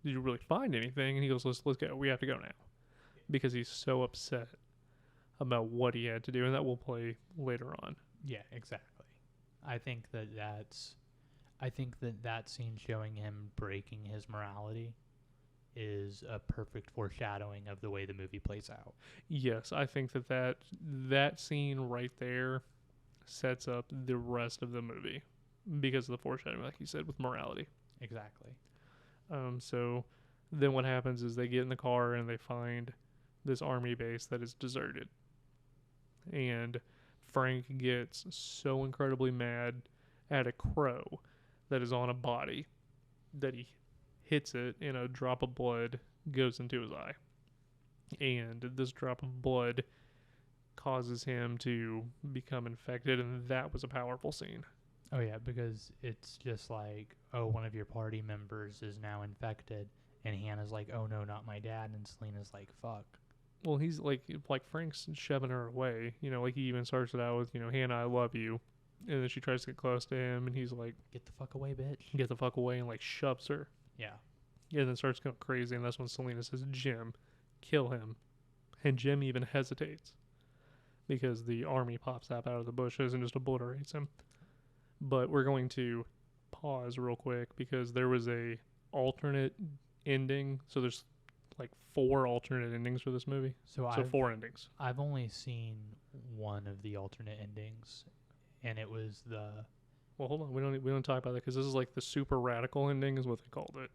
[SPEAKER 1] really find anything?" And he goes, "Let's go. We have to go now," because he's so upset about what he had to do, and that will play later on.
[SPEAKER 2] Yeah, exactly. I think that's... I think that scene showing him breaking his morality is a perfect foreshadowing of the way the movie plays out.
[SPEAKER 1] Yes, I think that scene right there sets up the rest of the movie because of the foreshadowing, like you said, with morality.
[SPEAKER 2] Exactly.
[SPEAKER 1] So then what happens is they get in the car and they find this army base that is deserted. And Frank gets so incredibly mad at a crow that is on a body that he hits it and a drop of blood goes into his eye. And this drop of blood causes him to become infected, and that was a powerful scene.
[SPEAKER 2] Oh yeah, because it's just like, oh, one of your party members is now infected, and Hannah's like, oh no, not my dad, and Selena's like, fuck.
[SPEAKER 1] Well, he's like Frank's shoving her away. You know, like he even starts it out with, you know, Hannah, I love you. And then she tries to get close to him, and he's like,
[SPEAKER 2] Get the fuck away, bitch.
[SPEAKER 1] get the fuck away, and like shoves her.
[SPEAKER 2] Yeah.
[SPEAKER 1] Yeah, then starts going crazy, and that's when Selena says, Jim, kill him. And Jim even hesitates because the army pops up out of the bushes and just obliterates him. But we're going to pause real quick because there was a alternate ending. So there's like 4 alternate endings for this movie.
[SPEAKER 2] So
[SPEAKER 1] 4 endings.
[SPEAKER 2] I've only seen one of the alternate endings, and it was the.
[SPEAKER 1] Well, hold on. We don't talk about that because this is like the super radical ending is what they called it.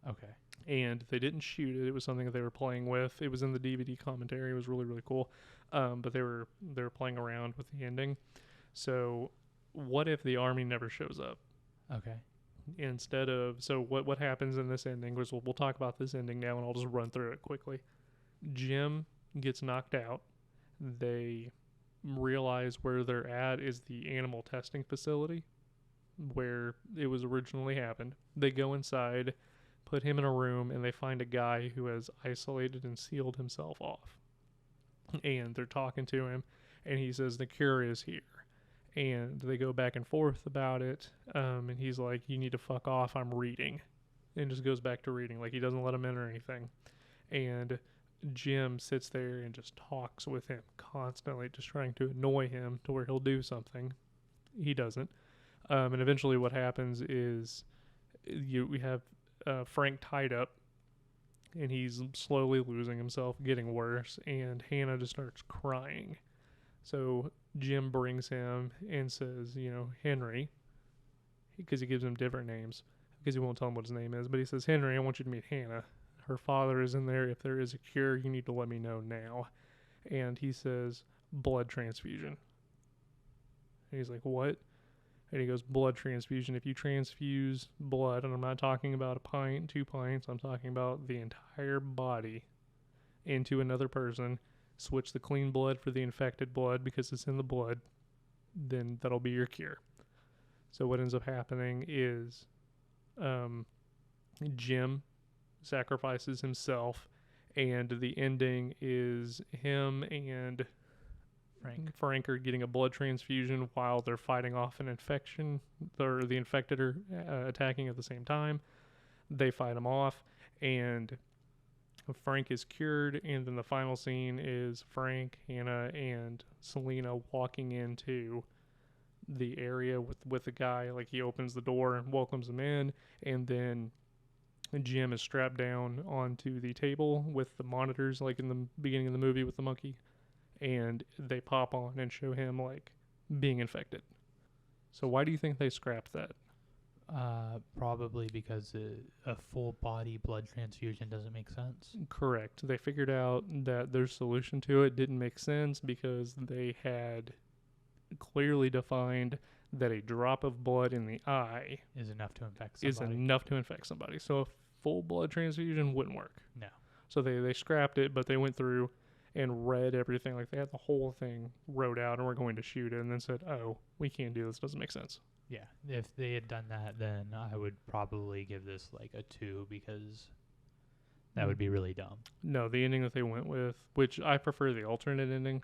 [SPEAKER 2] Okay.
[SPEAKER 1] And they didn't shoot it. It was something that they were playing with. It was in the DVD commentary. It was really, really cool. But they were playing around with the ending. So what if the army never shows up?
[SPEAKER 2] Okay.
[SPEAKER 1] Instead of, so what happens in this ending was, we'll talk about this ending now, and I'll just run through it quickly. Jim gets knocked out. They realize where they're at is the animal testing facility where it was originally happened. They go inside, put him in a room, and they find a guy who has isolated and sealed himself off. And they're talking to him, and he says the cure is here. And they go back and forth about it, and he's like, you need to fuck off, I'm reading. And just goes back to reading, like he doesn't let him in or anything. And Jim sits there and just talks with him constantly, just trying to annoy him to where he'll do something. He doesn't. And eventually what happens is we have Frank tied up, and he's slowly losing himself, getting worse, and Hannah just starts crying. So Jim brings him and says, you know, Henry, because he gives him different names, because he won't tell him what his name is, but he says, Henry, I want you to meet Hannah. Her father is in there. If there is a cure, you need to let me know now. And he says, blood transfusion. And he's like, what? And he goes, blood transfusion. If you transfuse blood, and I'm not talking about a pint, 2 pints, I'm talking about the entire body into another person, switch the clean blood for the infected blood because it's in the blood, then that'll be your cure. So what ends up happening is Jim sacrifices himself, and the ending is him and Frank are getting a blood transfusion while they're fighting off an infection, or the infected are attacking at the same time. They fight him off, and Frank is cured, and then the final scene is Frank, Hannah, and Selena walking into the area with the guy. Like, he opens the door and welcomes him in, and then Jim is strapped down onto the table with the monitors, like in the beginning of the movie with the monkey, and they pop on and show him like being infected. So why do you think they scrapped that?
[SPEAKER 2] Probably because a full body blood transfusion doesn't make sense.
[SPEAKER 1] Correct. They figured out that their solution to it didn't make sense because they had clearly defined that a drop of blood in the eye
[SPEAKER 2] is enough to infect somebody.
[SPEAKER 1] So a full blood transfusion wouldn't work.
[SPEAKER 2] No.
[SPEAKER 1] So they scrapped it, but they went through and read everything. Like, they had the whole thing wrote out and were going to shoot it, and then said, oh, we can't do this. Doesn't make sense.
[SPEAKER 2] Yeah. If they had done that, then I would probably give this like a 2, because that would be really dumb.
[SPEAKER 1] No, the ending that they went with, which I prefer the alternate ending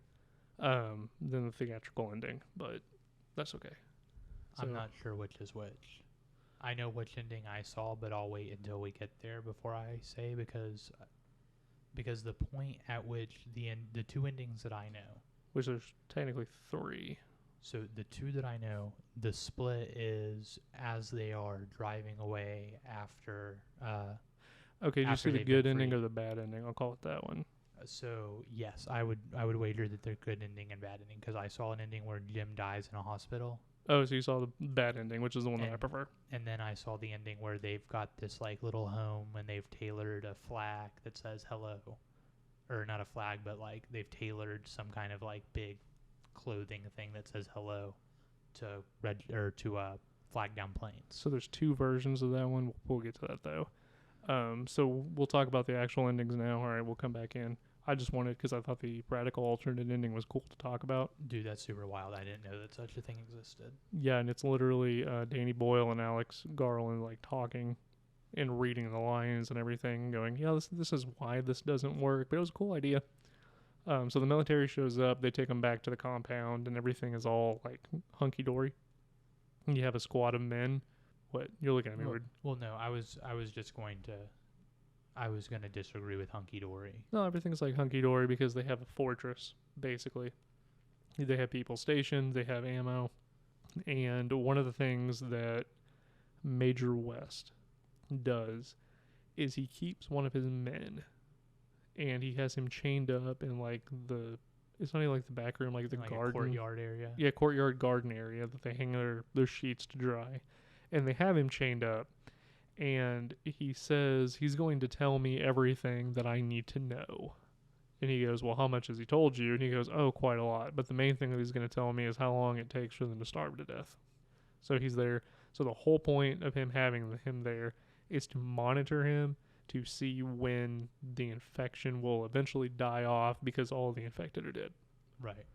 [SPEAKER 1] than the theatrical ending, but that's okay. So,
[SPEAKER 2] I'm not sure which is which. I know which ending I saw, but I'll wait until we get there before I say, because the point at which the 2 endings that I know,
[SPEAKER 1] which there's technically 3.
[SPEAKER 2] So the two that I know, the split is as they are driving away after.
[SPEAKER 1] Okay, did you see
[SPEAKER 2] After
[SPEAKER 1] the
[SPEAKER 2] they've been
[SPEAKER 1] good ending
[SPEAKER 2] freed.
[SPEAKER 1] or the bad ending? I'll call it that one.
[SPEAKER 2] So yes, I would wager that they're good ending and bad ending, because I saw an ending where Jim dies in a hospital,
[SPEAKER 1] Oh, so you saw the bad ending, which is the one that I
[SPEAKER 2] and
[SPEAKER 1] prefer.
[SPEAKER 2] and then I saw the ending where they've got this like little home and they've tailored a flag that says hello, or not a flag, but like they've tailored some kind of like big clothing thing that says hello to flag down planes.
[SPEAKER 1] So there's two versions of that one. We'll get to that though. So we'll talk about the actual endings now. All right, we'll come back in. I just wanted, because I thought the radical alternate ending was cool to talk about.
[SPEAKER 2] Dude, that's super wild. I didn't know that such a thing existed.
[SPEAKER 1] Yeah, and it's literally Danny Boyle and Alex Garland like talking and reading the lines and everything, going, yeah, this is why this doesn't work. But it was a cool idea. So the military shows up, they take them back to the compound, and everything is all like hunky dory. You have a squad of men. What, you're looking at me weird?
[SPEAKER 2] Well, no, I was just going to. I was going to disagree with hunky dory.
[SPEAKER 1] No, everything's like hunky dory because they have a fortress, basically. They have people stationed, they have ammo, and one of the things that Major West does is he keeps one of his men, and he has him chained up in like it's not even like the back room, like the
[SPEAKER 2] Like
[SPEAKER 1] garden.
[SPEAKER 2] a courtyard area.
[SPEAKER 1] Yeah, courtyard garden area that they hang their sheets to dry. And they have him chained up. And he says he's going to tell me everything that I need to know. And he goes, well, how much has he told you? And he goes, oh, quite a lot. But the main thing that he's going to tell me is how long it takes for them to starve to death. So he's there. So the whole point of him having him there is to monitor him, to see when the infection will eventually die off because all the infected are dead.
[SPEAKER 2] Right.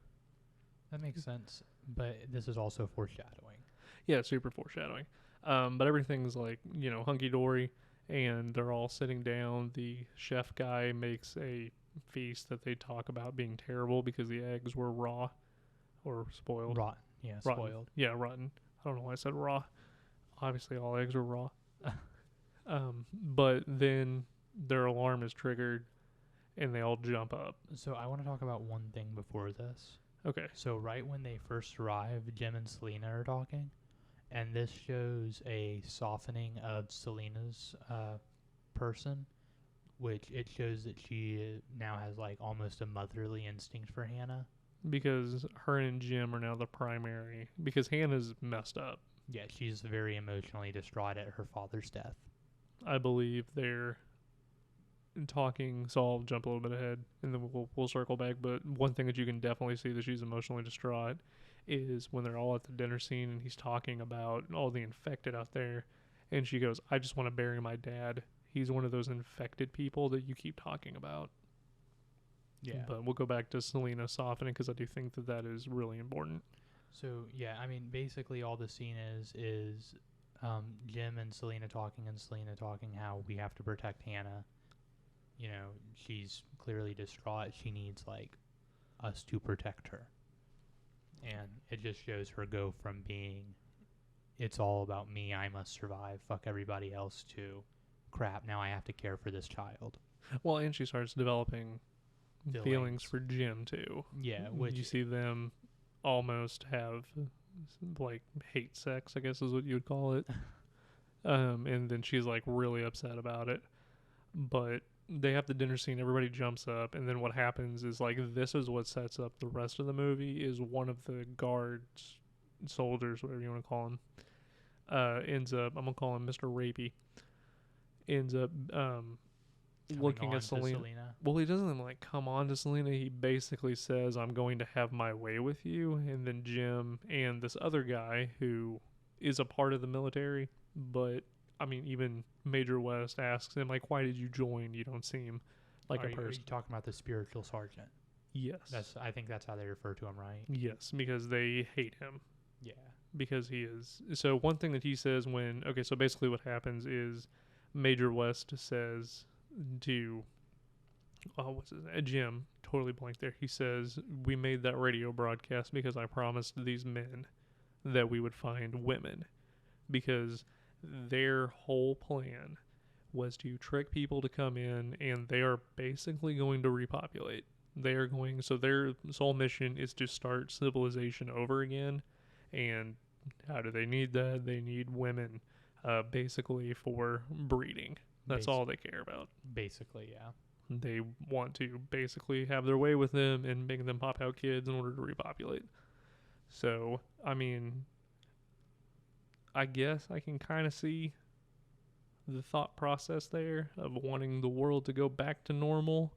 [SPEAKER 2] That makes sense. But this is also foreshadowing.
[SPEAKER 1] Yeah, super foreshadowing. But everything's like, hunky dory, and they're all sitting down. The chef guy makes a feast that they talk about being terrible because the eggs were raw or spoiled.
[SPEAKER 2] Rotten. Yeah,
[SPEAKER 1] Rotten.
[SPEAKER 2] spoiled.
[SPEAKER 1] Yeah, rotten. I don't know why I said raw. Obviously, all eggs are raw. But then their alarm is triggered, and they all jump up.
[SPEAKER 2] So I want to talk about one thing before this.
[SPEAKER 1] Okay.
[SPEAKER 2] So right when they first arrive, Jim and Selena are talking, and this shows a softening of Selena's person, which it shows that she now has like almost a motherly instinct for Hannah.
[SPEAKER 1] Because her and Jim are now the primary. Because Hannah's messed up.
[SPEAKER 2] Yeah, she's very emotionally distraught at her father's death.
[SPEAKER 1] I believe they're talking, so I'll jump a little bit ahead and then we'll circle back. But one thing that you can definitely see that she's emotionally distraught is when they're all at the dinner scene and he's talking about all the infected out there, and she goes, I just want to bury my dad. He's one of those infected people that you keep talking about.
[SPEAKER 2] Yeah.
[SPEAKER 1] But we'll go back to Selena softening because I do think that is really important.
[SPEAKER 2] So yeah, I mean, basically all the scene is Jim and Selena talking how we have to protect Hannah. You know, she's clearly distraught. She needs like us to protect her. And it just shows her go from being it's all about me, I must survive, fuck everybody else, to crap, now I have to care for this child.
[SPEAKER 1] Well, and she starts developing feelings for Jim too.
[SPEAKER 2] Yeah, which
[SPEAKER 1] you see them almost have like hate sex, I guess is what you would call it. And then she's like really upset about it. But they have the dinner scene, everybody jumps up, and then what happens is like this is what sets up the rest of the movie is one of the guards, soldiers, whatever you want to call him, ends up, I'm gonna call him Mr. Rapey, ends up looking at Selena. Well, he doesn't like come on to Selena. He basically says, I'm going to have my way with you. And then Jim and this other guy who is a part of the military, but I mean, even Major West asks him, like, why did you join? You don't seem like a person.
[SPEAKER 2] Are you talking about the spiritual sergeant?
[SPEAKER 1] Yes.
[SPEAKER 2] I think that's how they refer to him, right?
[SPEAKER 1] Yes, because they hate him.
[SPEAKER 2] Yeah.
[SPEAKER 1] Because he is. So one thing that he says so basically what happens is Major West says to what's his name? Jim, totally blank there. He says, we made that radio broadcast because I promised these men that we would find women, because their whole plan was to trick people to come in, and they are basically going to repopulate. they're going. So their sole mission is to start civilization over again. And how do they need that? They need women, basically for breeding. That's all they care about.
[SPEAKER 2] Basically, yeah.
[SPEAKER 1] They want to basically have their way with them and make them pop out kids in order to repopulate. So, I mean, I guess I can kind of see the thought process there of wanting the world to go back to normal,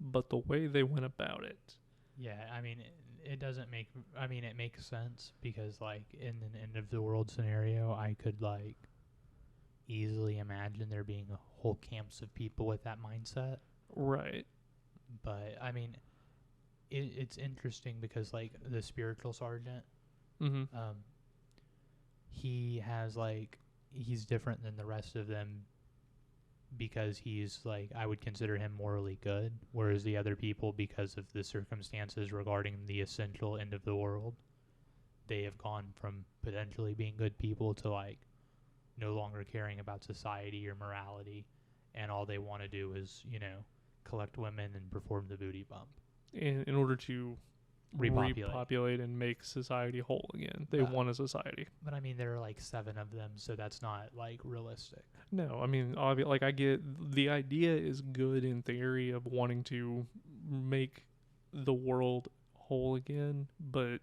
[SPEAKER 1] but the way they went about it.
[SPEAKER 2] Yeah, I mean, it doesn't make. I mean, it makes sense because, like, in an end of the world scenario, I could like easily imagine there being whole camps of people with that mindset.
[SPEAKER 1] Right.
[SPEAKER 2] But I mean, it's interesting because like the spiritual sergeant,
[SPEAKER 1] Mm-hmm.
[SPEAKER 2] he has like he's different than the rest of them because he's like I would consider him morally good, whereas the other people, because of the circumstances regarding the essential end of the world, they have gone from potentially being good people to like no longer caring about society or morality, and all they want to do is, you know, collect women and perform the booty bump.
[SPEAKER 1] In order to repopulate and make society whole again. They want a society.
[SPEAKER 2] But I mean, there are like 7 of them, so that's not like realistic.
[SPEAKER 1] No, I mean, like I get the idea is good in theory of wanting to make the world whole again, but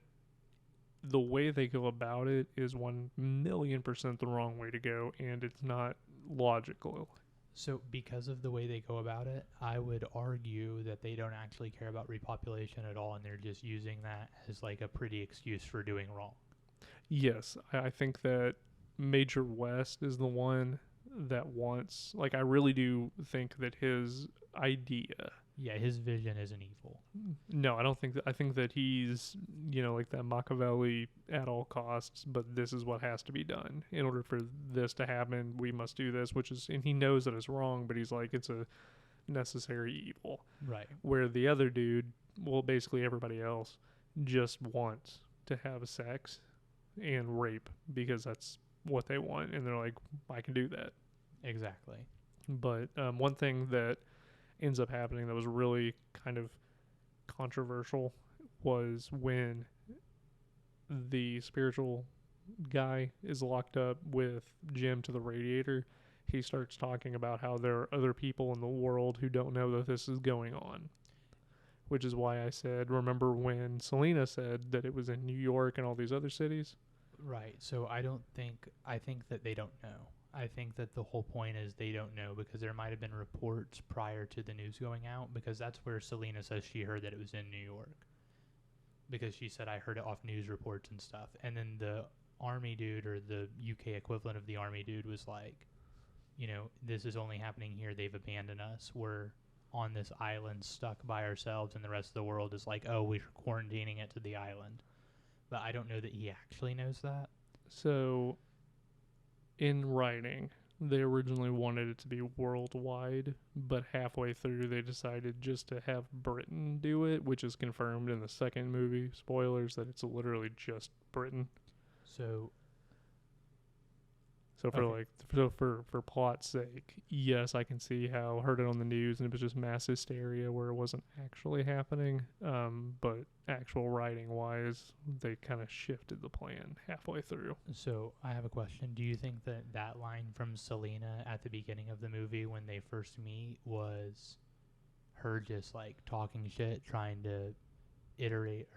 [SPEAKER 1] the way they go about it is 1,000,000% the wrong way to go, and it's not logical.
[SPEAKER 2] So because of the way they go about it, I would argue that they don't actually care about repopulation at all, and they're just using that as like a pretty excuse for doing wrong.
[SPEAKER 1] Yes, I think that Major West is the one that wants, like, I really do think that his idea.
[SPEAKER 2] Yeah, his vision isn't evil.
[SPEAKER 1] No, I don't think that. I think that he's, you know, like that Machiavelli at all costs, but this is what has to be done. In order for this to happen, we must do this, which is, and he knows that it's wrong, but he's like, it's a necessary evil.
[SPEAKER 2] Right.
[SPEAKER 1] Where the other dude, well, basically everybody else, just wants to have sex and rape because that's what they want. And they're like, I can do that.
[SPEAKER 2] Exactly.
[SPEAKER 1] But one thing that ends up happening that was really kind of controversial was when the spiritual guy is locked up with Jim to the radiator. He starts talking about how there are other people in the world who don't know that this is going on, which is why I said, remember when Selena said that it was in New York and all these other cities?
[SPEAKER 2] Right. So I think that they don't know. I think that the whole point is they don't know because there might have been reports prior to the news going out, because that's where Selena says she heard that it was in New York. Because she said, I heard it off news reports and stuff. And then the army dude, or the UK equivalent of the army dude, was like, you know, this is only happening here. They've abandoned us. We're on this island stuck by ourselves, and the rest of the world is like, oh, we're quarantining it to the island. But I don't know that he actually knows that.
[SPEAKER 1] So in writing, they originally wanted it to be worldwide, but halfway through they decided just to have Britain do it, which is confirmed in the second movie. Spoilers, that it's literally just Britain.
[SPEAKER 2] So
[SPEAKER 1] for plot's sake, yes, I can see how heard it on the news and it was just mass hysteria where it wasn't actually happening. But actual writing wise, they kind of shifted the plan halfway through.
[SPEAKER 2] So I have a question. Do you think that that line from Selena at the beginning of the movie when they first meet was her just like talking shit, trying to iterate,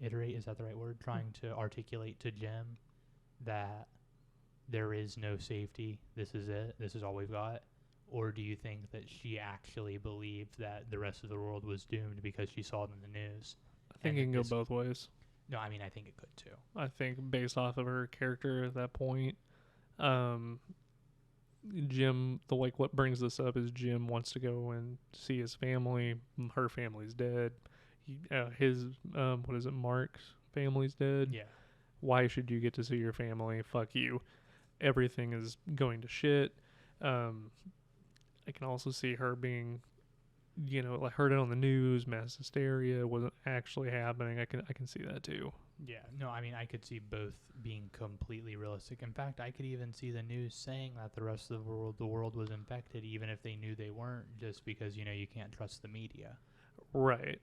[SPEAKER 2] is that the right word? Trying to articulate to Jim that there is no safety, this is it, this is all we've got? Or do you think that she actually believed that the rest of the world was doomed because she saw it in the news?
[SPEAKER 1] I think it can go both ways.
[SPEAKER 2] No, I mean, I think it could too.
[SPEAKER 1] I think based off of her character at that point, Jim, what brings this up is Jim wants to go and see his family. Her family's dead. Mark's family's dead.
[SPEAKER 2] Yeah.
[SPEAKER 1] Why should you get to see your family? Fuck you. Everything is going to shit. I can also see her being, you know, like heard it on the news, mass hysteria, wasn't actually happening. I can see that too.
[SPEAKER 2] Yeah, no, I mean, I could see both being completely realistic. In fact, I could even see the news saying that the rest of the world was infected, even if they knew they weren't, just because, you know, you can't trust the media.
[SPEAKER 1] Right.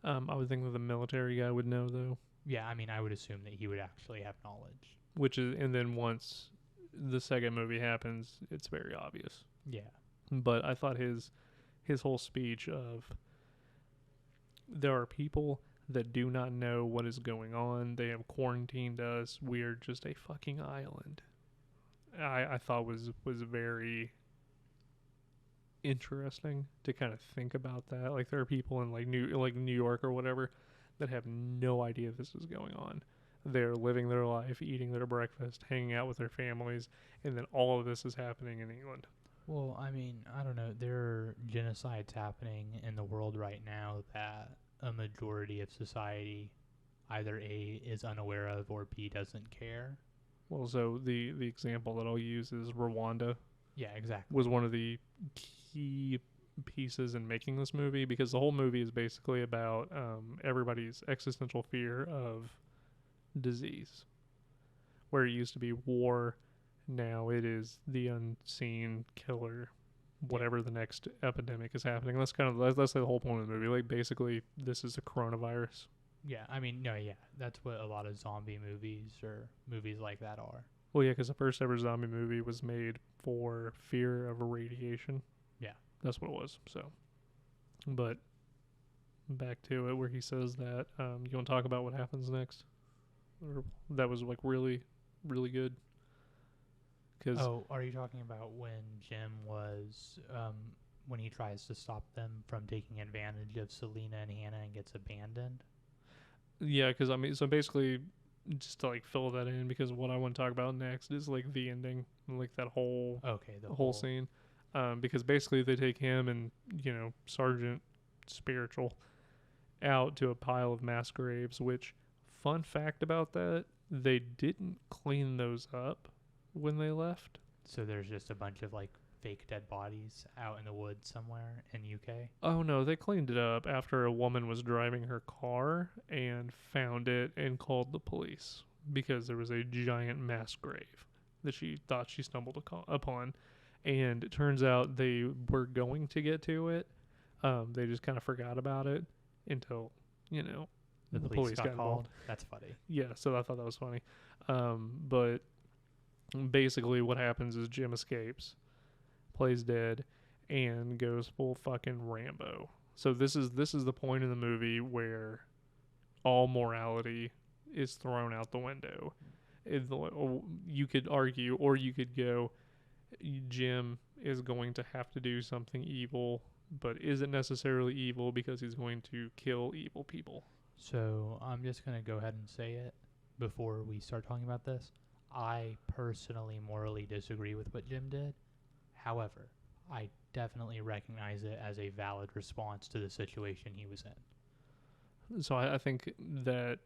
[SPEAKER 1] I would think that the military guy would know though,
[SPEAKER 2] Yeah, I mean, I would assume that he would actually have knowledge.
[SPEAKER 1] which is, and then once the second movie happens, it's very obvious.
[SPEAKER 2] Yeah.
[SPEAKER 1] But I thought his whole speech of there are people that do not know what is going on. They have quarantined us. We are just a fucking island. I thought was very interesting to kind of think about that. Like there are people in like New York or whatever that have no idea this is going on. They're living their life, eating their breakfast, hanging out with their families, and then all of this is happening in England.
[SPEAKER 2] Well, I mean, I don't know. There are genocides happening in the world right now that a majority of society either A is unaware of or B doesn't care.
[SPEAKER 1] Well, so the example that I'll use is Rwanda
[SPEAKER 2] Yeah, exactly.
[SPEAKER 1] was one of the key pieces in making this movie because the whole movie is basically about everybody's existential fear of disease. Where it used to be war, now it is the unseen killer, whatever the next epidemic is happening. That's that's the whole point of the movie. Like basically, this is a coronavirus.
[SPEAKER 2] Yeah, I mean, no, yeah, that's what a lot of zombie movies or movies like that are.
[SPEAKER 1] Well, yeah, because the first ever zombie movie was made for fear of radiation.
[SPEAKER 2] Yeah.
[SPEAKER 1] That's what it was. So, but back to it, where he says that you want to talk about what happens next? Or that was like really, really good. Cause
[SPEAKER 2] Oh, are you talking about when Jim was when he tries to stop them from taking advantage of Selena and Hannah and gets abandoned?
[SPEAKER 1] yeah, because I mean, so basically, just to like fill that in, because what I want to talk about next is like the ending, like that whole
[SPEAKER 2] Okay, the
[SPEAKER 1] whole scene. Because basically they take him and Sergeant Spiritual out to a pile of mass graves. Which, fun fact about that, they didn't clean those up when they left.
[SPEAKER 2] So there's just a bunch of like fake dead bodies out in the woods somewhere in UK.
[SPEAKER 1] Oh no, they cleaned it up after a woman was driving her car and found it and called the police because there was a giant mass grave that she thought she stumbled upon. And it turns out they were going to get to it. They just kind of forgot about it until,
[SPEAKER 2] The police got called.
[SPEAKER 1] involved.
[SPEAKER 2] That's funny.
[SPEAKER 1] Yeah, so I thought that was funny. But basically what happens is Jim escapes, plays dead, and goes full fucking Rambo. So this is the point in the movie where all morality is thrown out the window. You could argue, or you could go, Jim is going to have to do something evil, but isn't necessarily evil because he's going to kill evil people.
[SPEAKER 2] So I'm just going to go ahead and say it before we start talking about this. I personally morally disagree with what Jim did. However, I definitely recognize it as a valid response to the situation he was in.
[SPEAKER 1] So I think that...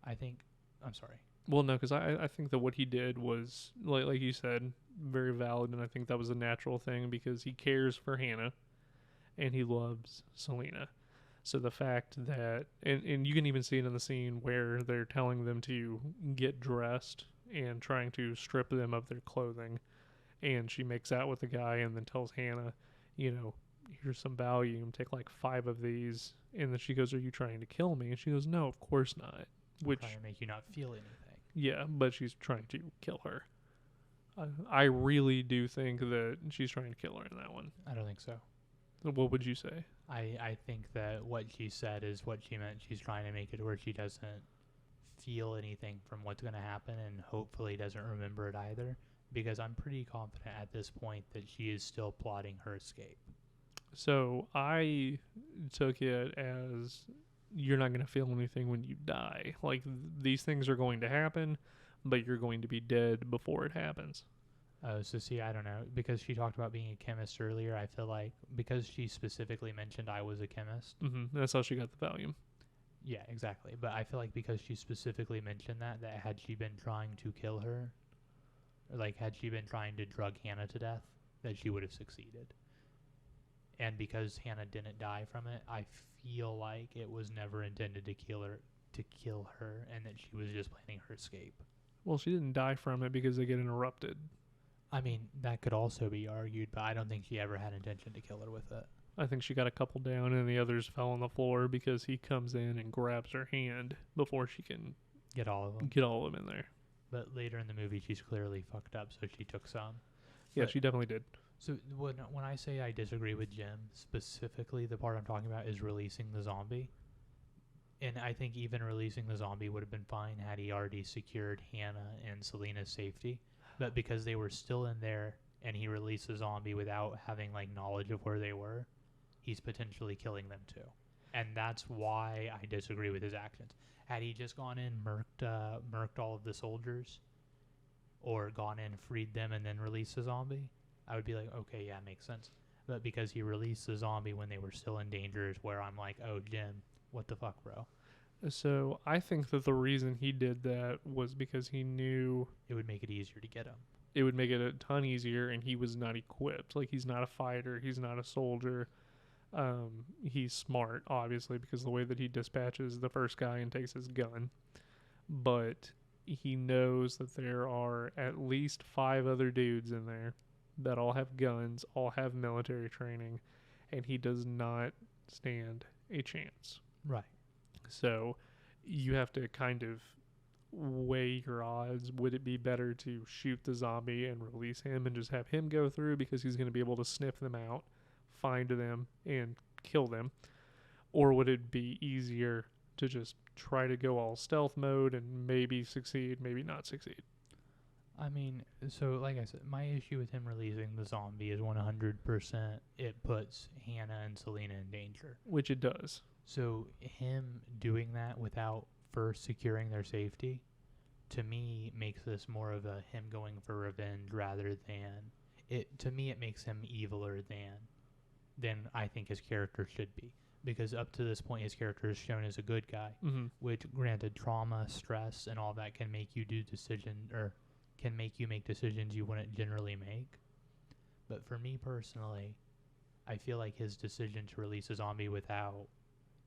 [SPEAKER 2] I'm sorry.
[SPEAKER 1] Well, no, because I think that what he did was, like you said, very valid, and I think that was a natural thing because he cares for Hannah and he loves Selena. So the fact that, and you can even see it in the scene where they're telling them to get dressed and trying to strip them of their clothing, and she makes out with the guy and then tells Hannah, here's some Valium, take like 5 of these, and then she goes, are you trying to kill me? And she goes, no, of course not.
[SPEAKER 2] I'm trying to make you not feel anything.
[SPEAKER 1] Yeah, but she's trying to kill her. I really do think that she's trying to kill her in that one.
[SPEAKER 2] I don't think so.
[SPEAKER 1] What would you say?
[SPEAKER 2] I think that what she said is what she meant. She's trying to make it where she doesn't feel anything from what's going to happen and hopefully doesn't remember it either, because I'm pretty confident at this point that she is still plotting her escape.
[SPEAKER 1] So I took it as you're not going to feel anything when you die. Like, these things are going to happen, but you're going to be dead before it happens.
[SPEAKER 2] So see, I don't know, because she talked about being a chemist earlier. I feel like because she specifically mentioned I was a chemist.
[SPEAKER 1] Mm-hmm. That's how she got the Valium.
[SPEAKER 2] Yeah, exactly. But I feel like because she specifically mentioned that had she been trying to kill her, or like had she been trying to drug Hannah to death, that she would have succeeded. And because Hannah didn't die from it, I feel like it was never intended to kill her, and that she was just planning her escape.
[SPEAKER 1] Well, she didn't die from it because they get interrupted.
[SPEAKER 2] I mean, that could also be argued, but I don't think she ever had intention to kill her with it.
[SPEAKER 1] I think she got a couple down, and the others fell on the floor because he comes in and grabs her hand before she can
[SPEAKER 2] Get all of them.
[SPEAKER 1] get all of them in there.
[SPEAKER 2] But later in the movie, she's clearly fucked up, so she took some.
[SPEAKER 1] Yeah,
[SPEAKER 2] But-
[SPEAKER 1] she definitely did.
[SPEAKER 2] So when I say I disagree with Jim, specifically the part I'm talking about is releasing the zombie. And I think even releasing the zombie would have been fine had he already secured Hannah and Selena's safety. But because they were still in there and he released the zombie without having like knowledge of where they were, he's potentially killing them too. And that's why I disagree with his actions. Had he just gone in, murked all of the soldiers, or gone in, freed them, and then released the zombie, I would be like, okay, yeah, makes sense. But because he released the zombie when they were still in danger is where I'm like, oh, Jim, what the fuck, bro?
[SPEAKER 1] So I think that the reason he did that was because he knew
[SPEAKER 2] It would make it easier to get him.
[SPEAKER 1] it would make it a ton easier, and he was not equipped. Like, he's not a fighter. He's not a soldier. He's smart, obviously, because the way that he dispatches the first guy and takes his gun. But he knows that there are at least 5 other dudes in there that all have guns, all have military training, and he does not stand a chance.
[SPEAKER 2] Right.
[SPEAKER 1] So you have to kind of weigh your odds. Would it be better to shoot the zombie and release him and just have him go through because he's going to be able to sniff them out, find them, and kill them? Or would it be easier to just try to go all stealth mode and maybe succeed, maybe not succeed?
[SPEAKER 2] I mean, so like I said, my issue with him releasing the zombie is 100% it puts Hannah and Selena in danger.
[SPEAKER 1] Which it does.
[SPEAKER 2] So him doing that without first securing their safety, to me, makes this more of a him going for revenge rather than it. To me, it makes him eviler than I think his character should be. Because up to this point, his character is shown as a good guy, which, granted, trauma, stress, and all that can make you do can make you make decisions you wouldn't generally make. But for me personally, I feel like his decision to release a zombie without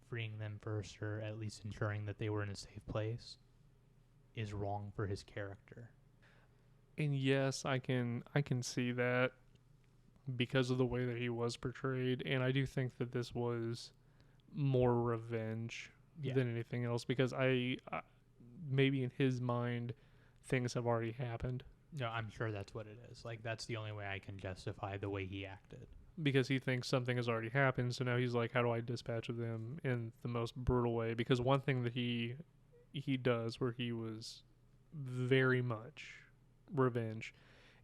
[SPEAKER 2] freeing them first, or at least ensuring that they were in a safe place, is wrong for his character.
[SPEAKER 1] And yes, I can see that because of the way that he was portrayed, and I do think that this was more revenge than anything else, because I maybe in his mind things have already happened,
[SPEAKER 2] No, I'm sure that's what it is. Like, that's the only way I can justify the way he acted.
[SPEAKER 1] because he thinks something has already happened. So now he's like, how do I dispatch of them in the most brutal way? Because one thing that he does where he was very much revenge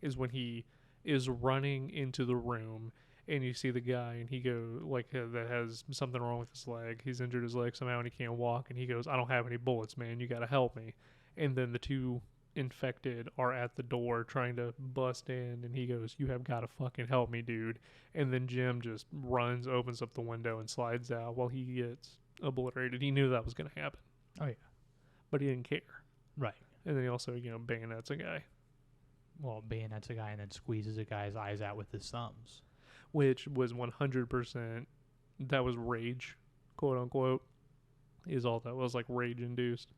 [SPEAKER 1] is when he is running into the room and you see the guy and he that has something wrong with his leg. He's injured his leg somehow and he can't walk, and he goes, I don't have any bullets, man. You got to help me. And then the 2 infected are at the door trying to bust in, and he goes, you have got to fucking help me, dude. And then Jim just runs, opens up the window, and slides out while he gets obliterated. He knew that was going to happen.
[SPEAKER 2] Oh, yeah.
[SPEAKER 1] But he didn't care.
[SPEAKER 2] Right.
[SPEAKER 1] And then he also, bayonets a guy.
[SPEAKER 2] Well, bayonets a guy and then squeezes a guy's eyes out with his thumbs.
[SPEAKER 1] Which was 100%, that was rage, quote unquote, is all that was, like, rage induced.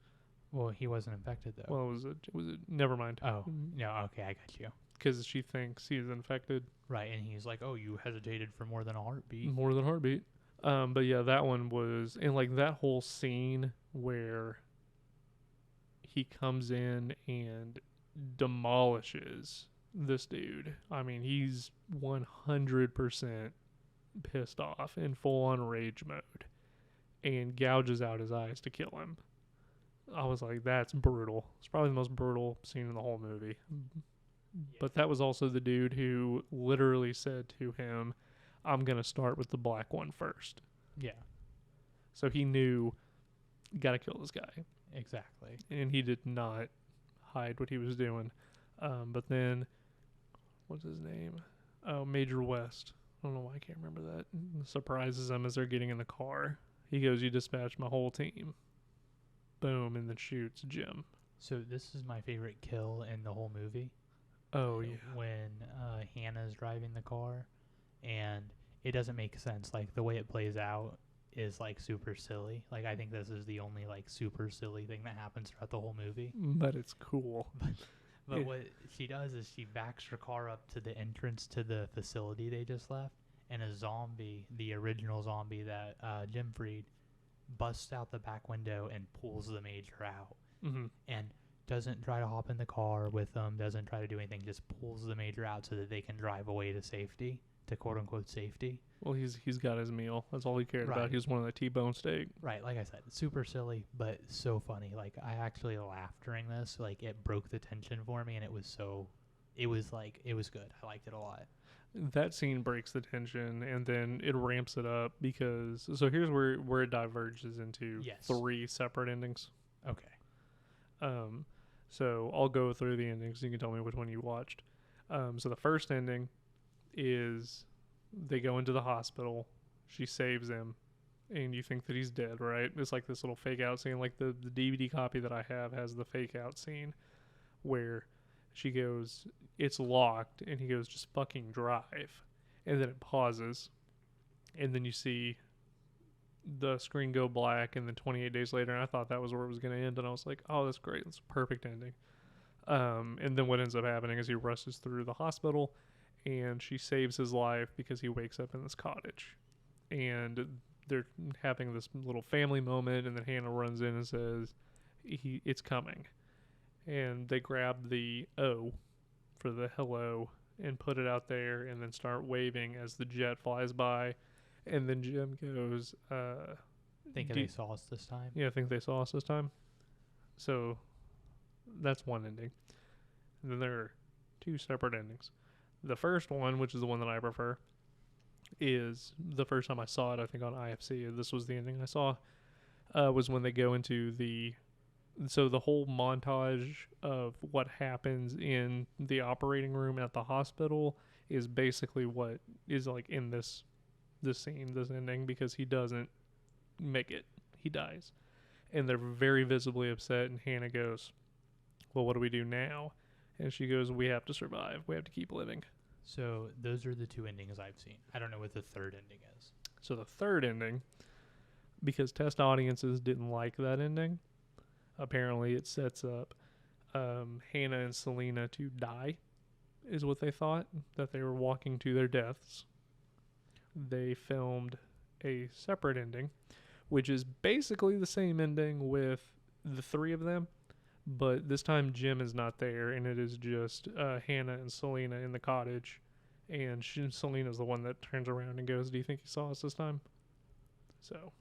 [SPEAKER 2] Well, he wasn't infected, though.
[SPEAKER 1] Well, it was never mind.
[SPEAKER 2] Oh, no, okay, I got you.
[SPEAKER 1] Because she thinks he's infected.
[SPEAKER 2] Right, and he's like, oh, you hesitated for more than a heartbeat.
[SPEAKER 1] More than heartbeat. But yeah, that one was, and like that whole scene where he comes in and demolishes this dude. I mean, he's 100% pissed off in full on rage mode and gouges out his eyes to kill him. I was like, that's brutal. It's probably the most brutal scene in the whole movie. But that was also the dude who literally said to him, I'm going to start with the black one first.
[SPEAKER 2] Yeah.
[SPEAKER 1] So he knew, got to kill this guy.
[SPEAKER 2] Exactly.
[SPEAKER 1] And he did not hide what he was doing. But then, what's his name? Oh, Major West. I don't know why I can't remember that. Surprises them as they're getting in the car. He goes, you dispatched my whole team. Boom, and then shoots Jim.
[SPEAKER 2] So this is my favorite kill in the whole movie.
[SPEAKER 1] Oh, yeah.
[SPEAKER 2] When Hannah's driving the car, and it doesn't make sense. Like, the way it plays out is, like, super silly. Like, I think this is the only, like, super silly thing that happens throughout the whole movie.
[SPEAKER 1] But it's cool.
[SPEAKER 2] But what she does is she backs her car up to the entrance to the facility they just left, and a zombie, the original zombie that Jim freed, busts out the back window and pulls the major out,
[SPEAKER 1] Mm-hmm.
[SPEAKER 2] and doesn't try to hop in the car with them, doesn't try to do anything, just pulls the major out so that they can drive away to safety, to quote unquote safety.
[SPEAKER 1] Well, he's got his meal. That's all he cared
[SPEAKER 2] Right.
[SPEAKER 1] about. He was one of the T-bone steak.
[SPEAKER 2] Right, like I said, super silly, but so funny. Like, I actually laughed during this. Like, it broke the tension for me, and it was good. I liked it a lot.
[SPEAKER 1] That scene breaks the tension, and then it ramps it up because. So here's where it diverges into
[SPEAKER 2] Yes.
[SPEAKER 1] 3 separate endings.
[SPEAKER 2] Okay.
[SPEAKER 1] So I'll go through the endings. You can tell me which one you watched. So the first ending is they go into the hospital. She saves him, and you think that he's dead, right? It's like this little fake out scene. Like the DVD copy that I have has the fake out scene where she goes, "It's locked," and he goes, "Just fucking drive," and then it pauses, and then you see the screen go black, and then 28 days later, and I thought that was where it was going to end, and I was like, "Oh, that's great. That's a perfect ending." And then what ends up happening is he rushes through the hospital, and she saves his life because he wakes up in this cottage, and they're having this little family moment, and then Hannah runs in and says, "It's coming," and they grab the O for the hello and put it out there, and then start waving as the jet flies by, and then Jim goes,
[SPEAKER 2] Thinking they saw us this time.
[SPEAKER 1] "Yeah, I think they saw us this time." So that's one ending. And then there are 2 separate endings. The first one, which is the one that I prefer, is the first time I saw it, I think on IFC, this was the ending I saw, was when they go into the whole montage of what happens in the operating room at the hospital is basically what is like in this scene, this ending, because he doesn't make it. He dies. And they're very visibly upset, and Hannah goes, "Well, what do we do now?" And she goes, "We have to survive. We have to keep living."
[SPEAKER 2] So those are the 2 endings I've seen. I don't know what the third ending is.
[SPEAKER 1] So the third ending, because test audiences didn't like that ending, apparently it sets up Hannah and Selena to die, is what they thought, that they were walking to their deaths. They filmed a separate ending, which is basically the same ending with the 3 of them, but this time Jim is not there, and it is just Hannah and Selena in the cottage, and Selena's the one that turns around and goes, "Do you think he saw us this time?"
[SPEAKER 2] So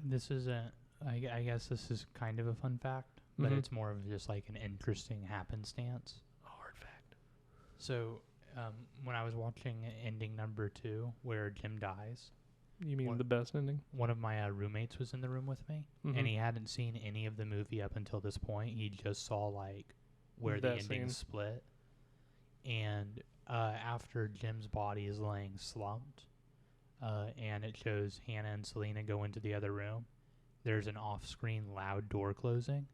[SPEAKER 2] this is I guess this is kind of a fun fact, but
[SPEAKER 1] Mhm.
[SPEAKER 2] it's more of just like an interesting happenstance.
[SPEAKER 1] A hard fact.
[SPEAKER 2] So when I was watching ending number 2, where Jim dies,
[SPEAKER 1] You mean the best ending?
[SPEAKER 2] one of my roommates was in the room with me,
[SPEAKER 1] Mhm.
[SPEAKER 2] and he hadn't seen any of the movie up until this point. He just saw like where the
[SPEAKER 1] That
[SPEAKER 2] ending
[SPEAKER 1] scene.
[SPEAKER 2] split, and after Jim's body is laying slumped, and it shows Hannah and Selena go into the other room, there's an off-screen loud door closing,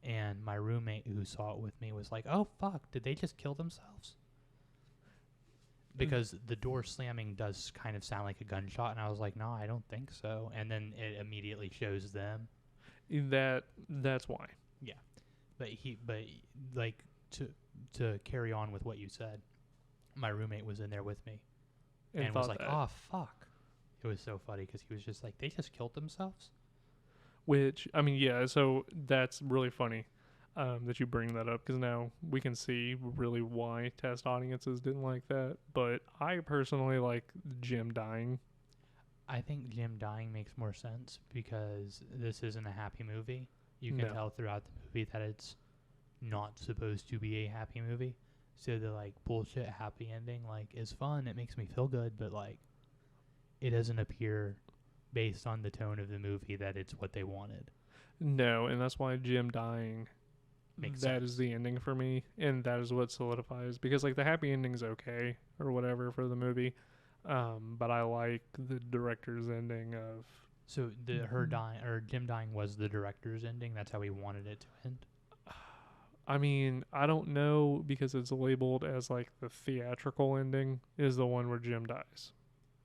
[SPEAKER 2] and my roommate who saw it with me was like, "Oh fuck, did they just kill themselves?" Because the door slamming does kind of sound like a gunshot, and I was like, "No, I don't think so." And then it immediately shows them.
[SPEAKER 1] That's why.
[SPEAKER 2] But like to carry on with what you said, my roommate was in there with me and was like,
[SPEAKER 1] that.
[SPEAKER 2] "Oh fuck." It was so funny because he was just like, "They just killed themselves?"
[SPEAKER 1] Which, I mean, yeah, so that's really funny that you bring that up, because now we can see really why test audiences didn't like that. But I personally like Jim dying.
[SPEAKER 2] I think Jim dying makes more sense because this isn't a happy movie. You can
[SPEAKER 1] No.
[SPEAKER 2] tell throughout the movie that it's not supposed to be a happy movie. So the like bullshit happy ending like is fun. It makes me feel good, but like it doesn't appear based on the tone of the movie that it's what they wanted.
[SPEAKER 1] No, and that's why Jim dying,
[SPEAKER 2] Makes
[SPEAKER 1] that
[SPEAKER 2] sense.
[SPEAKER 1] is the ending for me, and that is what solidifies, because like the happy ending's okay or whatever for the movie, but I like the director's ending of
[SPEAKER 2] So Jim dying was the director's ending. That's how he wanted it to end.
[SPEAKER 1] I mean, I don't know, because it's labeled as like the theatrical ending is the one where Jim dies.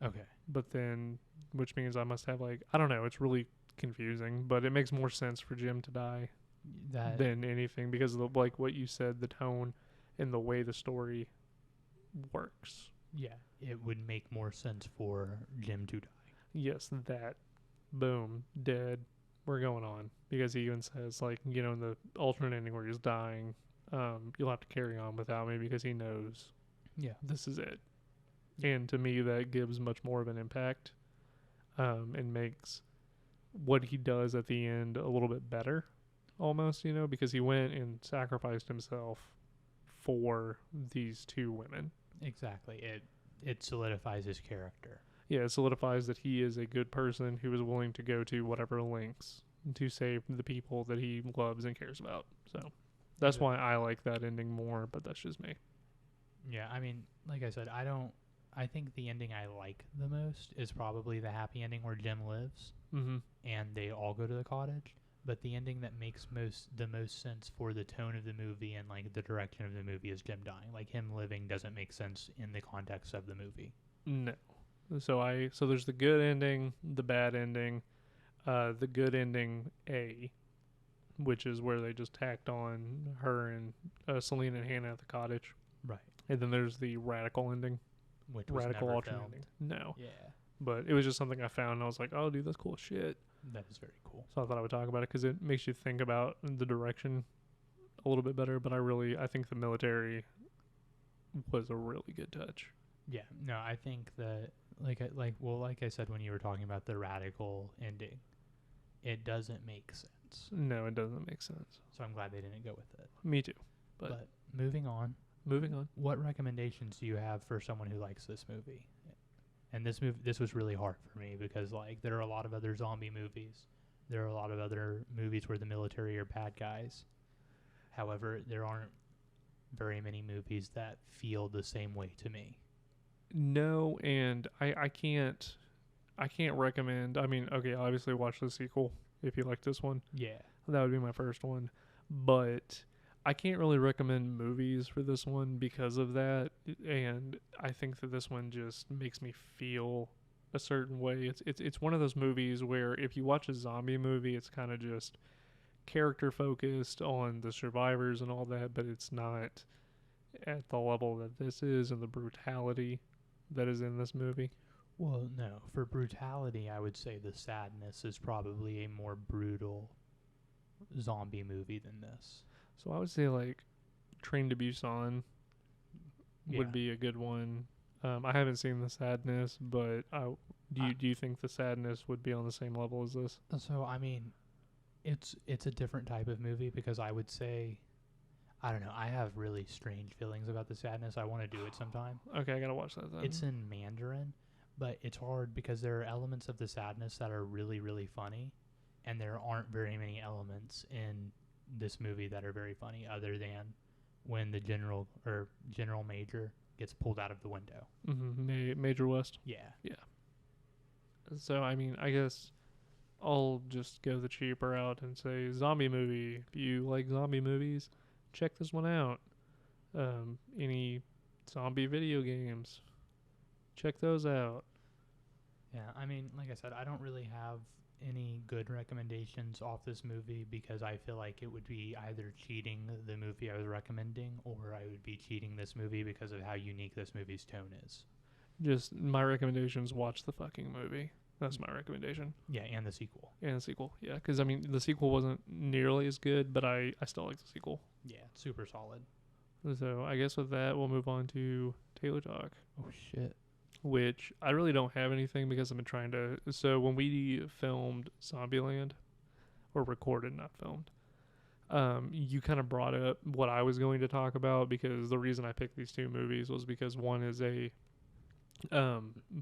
[SPEAKER 2] Okay.
[SPEAKER 1] But then, which means I must have like, I don't know, it's really confusing, but it makes more sense for Jim to die than anything, because of like what you said, the tone and the way the story works.
[SPEAKER 2] Yeah, it would make more sense for Jim to die.
[SPEAKER 1] Yes, that. Boom, dead. We're going on. Because he even says, like, you know, in the alternate ending where he's dying, you'll have to carry on without me because he knows
[SPEAKER 2] Yeah.
[SPEAKER 1] this is it. And to me, that gives much more of an impact, and makes what he does at the end a little bit better, almost, you know, because he went and sacrificed himself for these two women.
[SPEAKER 2] Exactly. It solidifies his character.
[SPEAKER 1] Yeah, it solidifies that he is a good person who is willing to go to whatever lengths to save the people that he loves and cares about. So that's why I like that ending more, but that's just me.
[SPEAKER 2] Yeah, I mean, like I said, I think the ending I like the most is probably the happy ending where Jim lives
[SPEAKER 1] Mm-hmm.
[SPEAKER 2] and they all go to the cottage. But the ending that makes the most sense for the tone of the movie and like the direction of the movie is Jim dying. Like him living doesn't make sense in the context of the movie.
[SPEAKER 1] No. So there's the good ending, the bad ending, the good ending A, which is where they just tacked on her and Selena and Hannah at the cottage.
[SPEAKER 2] Right.
[SPEAKER 1] And then there's the radical ending.
[SPEAKER 2] Which was
[SPEAKER 1] Radical
[SPEAKER 2] never
[SPEAKER 1] alternate
[SPEAKER 2] filmed.
[SPEAKER 1] ending. No.
[SPEAKER 2] Yeah.
[SPEAKER 1] But it was just something I found and I was like, oh, dude, that's cool as shit.
[SPEAKER 2] That is very cool.
[SPEAKER 1] So I thought I would talk about it because it makes you think about the direction a little bit better. But I think the military was a really good touch.
[SPEAKER 2] Yeah. No, I think that like I said when you were talking about the radical ending, it doesn't make sense.
[SPEAKER 1] No, it doesn't make sense.
[SPEAKER 2] So I'm glad they didn't go with it.
[SPEAKER 1] Me too.
[SPEAKER 2] But moving on. What recommendations do you have for someone who likes this movie? And this was really hard for me because like there are a lot of other zombie movies. There are a lot of other movies where the military are bad guys. However, there aren't very many movies that feel the same way to me.
[SPEAKER 1] No, and I can't recommend. I mean, okay, obviously watch the sequel if you like this one.
[SPEAKER 2] Yeah.
[SPEAKER 1] That would be my first one. But I can't really recommend movies for this one because of that. And I think that this one just makes me feel a certain way. It's one of those movies where if you watch a zombie movie, it's kind of just character focused on the survivors and all that, but it's not at the level that this is and the brutality that is in this movie.
[SPEAKER 2] Well, no. For brutality, I would say The Sadness is probably a more brutal zombie movie than this.
[SPEAKER 1] So I would say like Train to Busan would be a good one. I haven't seen The Sadness, but do you think The Sadness would be on the same level as this?
[SPEAKER 2] So I mean, it's a different type of movie because I would say, I don't know. I have really strange feelings about The Sadness. I want to do it sometime.
[SPEAKER 1] Okay, I gotta watch that then.
[SPEAKER 2] It's in Mandarin, but it's hard because there are elements of The Sadness that are really, really funny, and there aren't very many elements in this movie that are very funny other than when the general major gets pulled out of the window.
[SPEAKER 1] Mm-hmm. Major West.
[SPEAKER 2] Yeah.
[SPEAKER 1] So I mean, I guess I'll just go the cheaper route and say zombie movie. If you like zombie movies, check this one out. Any zombie video games, check those out.
[SPEAKER 2] Yeah, I mean, like I said, I don't really have any good recommendations off this movie because I feel like it would be either cheating the movie I was recommending or I would be cheating this movie because of how unique this movie's tone is.
[SPEAKER 1] Just my recommendations, watch the fucking movie. That's my recommendation.
[SPEAKER 2] Yeah, and the sequel.
[SPEAKER 1] And the sequel, yeah. Because, I mean, the sequel wasn't nearly as good, but I still like the sequel.
[SPEAKER 2] Yeah, super solid.
[SPEAKER 1] So I guess with that, we'll move on to Taylor Talk.
[SPEAKER 2] Oh, shit.
[SPEAKER 1] Which I really don't have anything because I've been trying to... So when we filmed Zombieland, or recorded, not filmed, you kind of brought up what I was going to talk about because the reason I picked these two movies was because one is a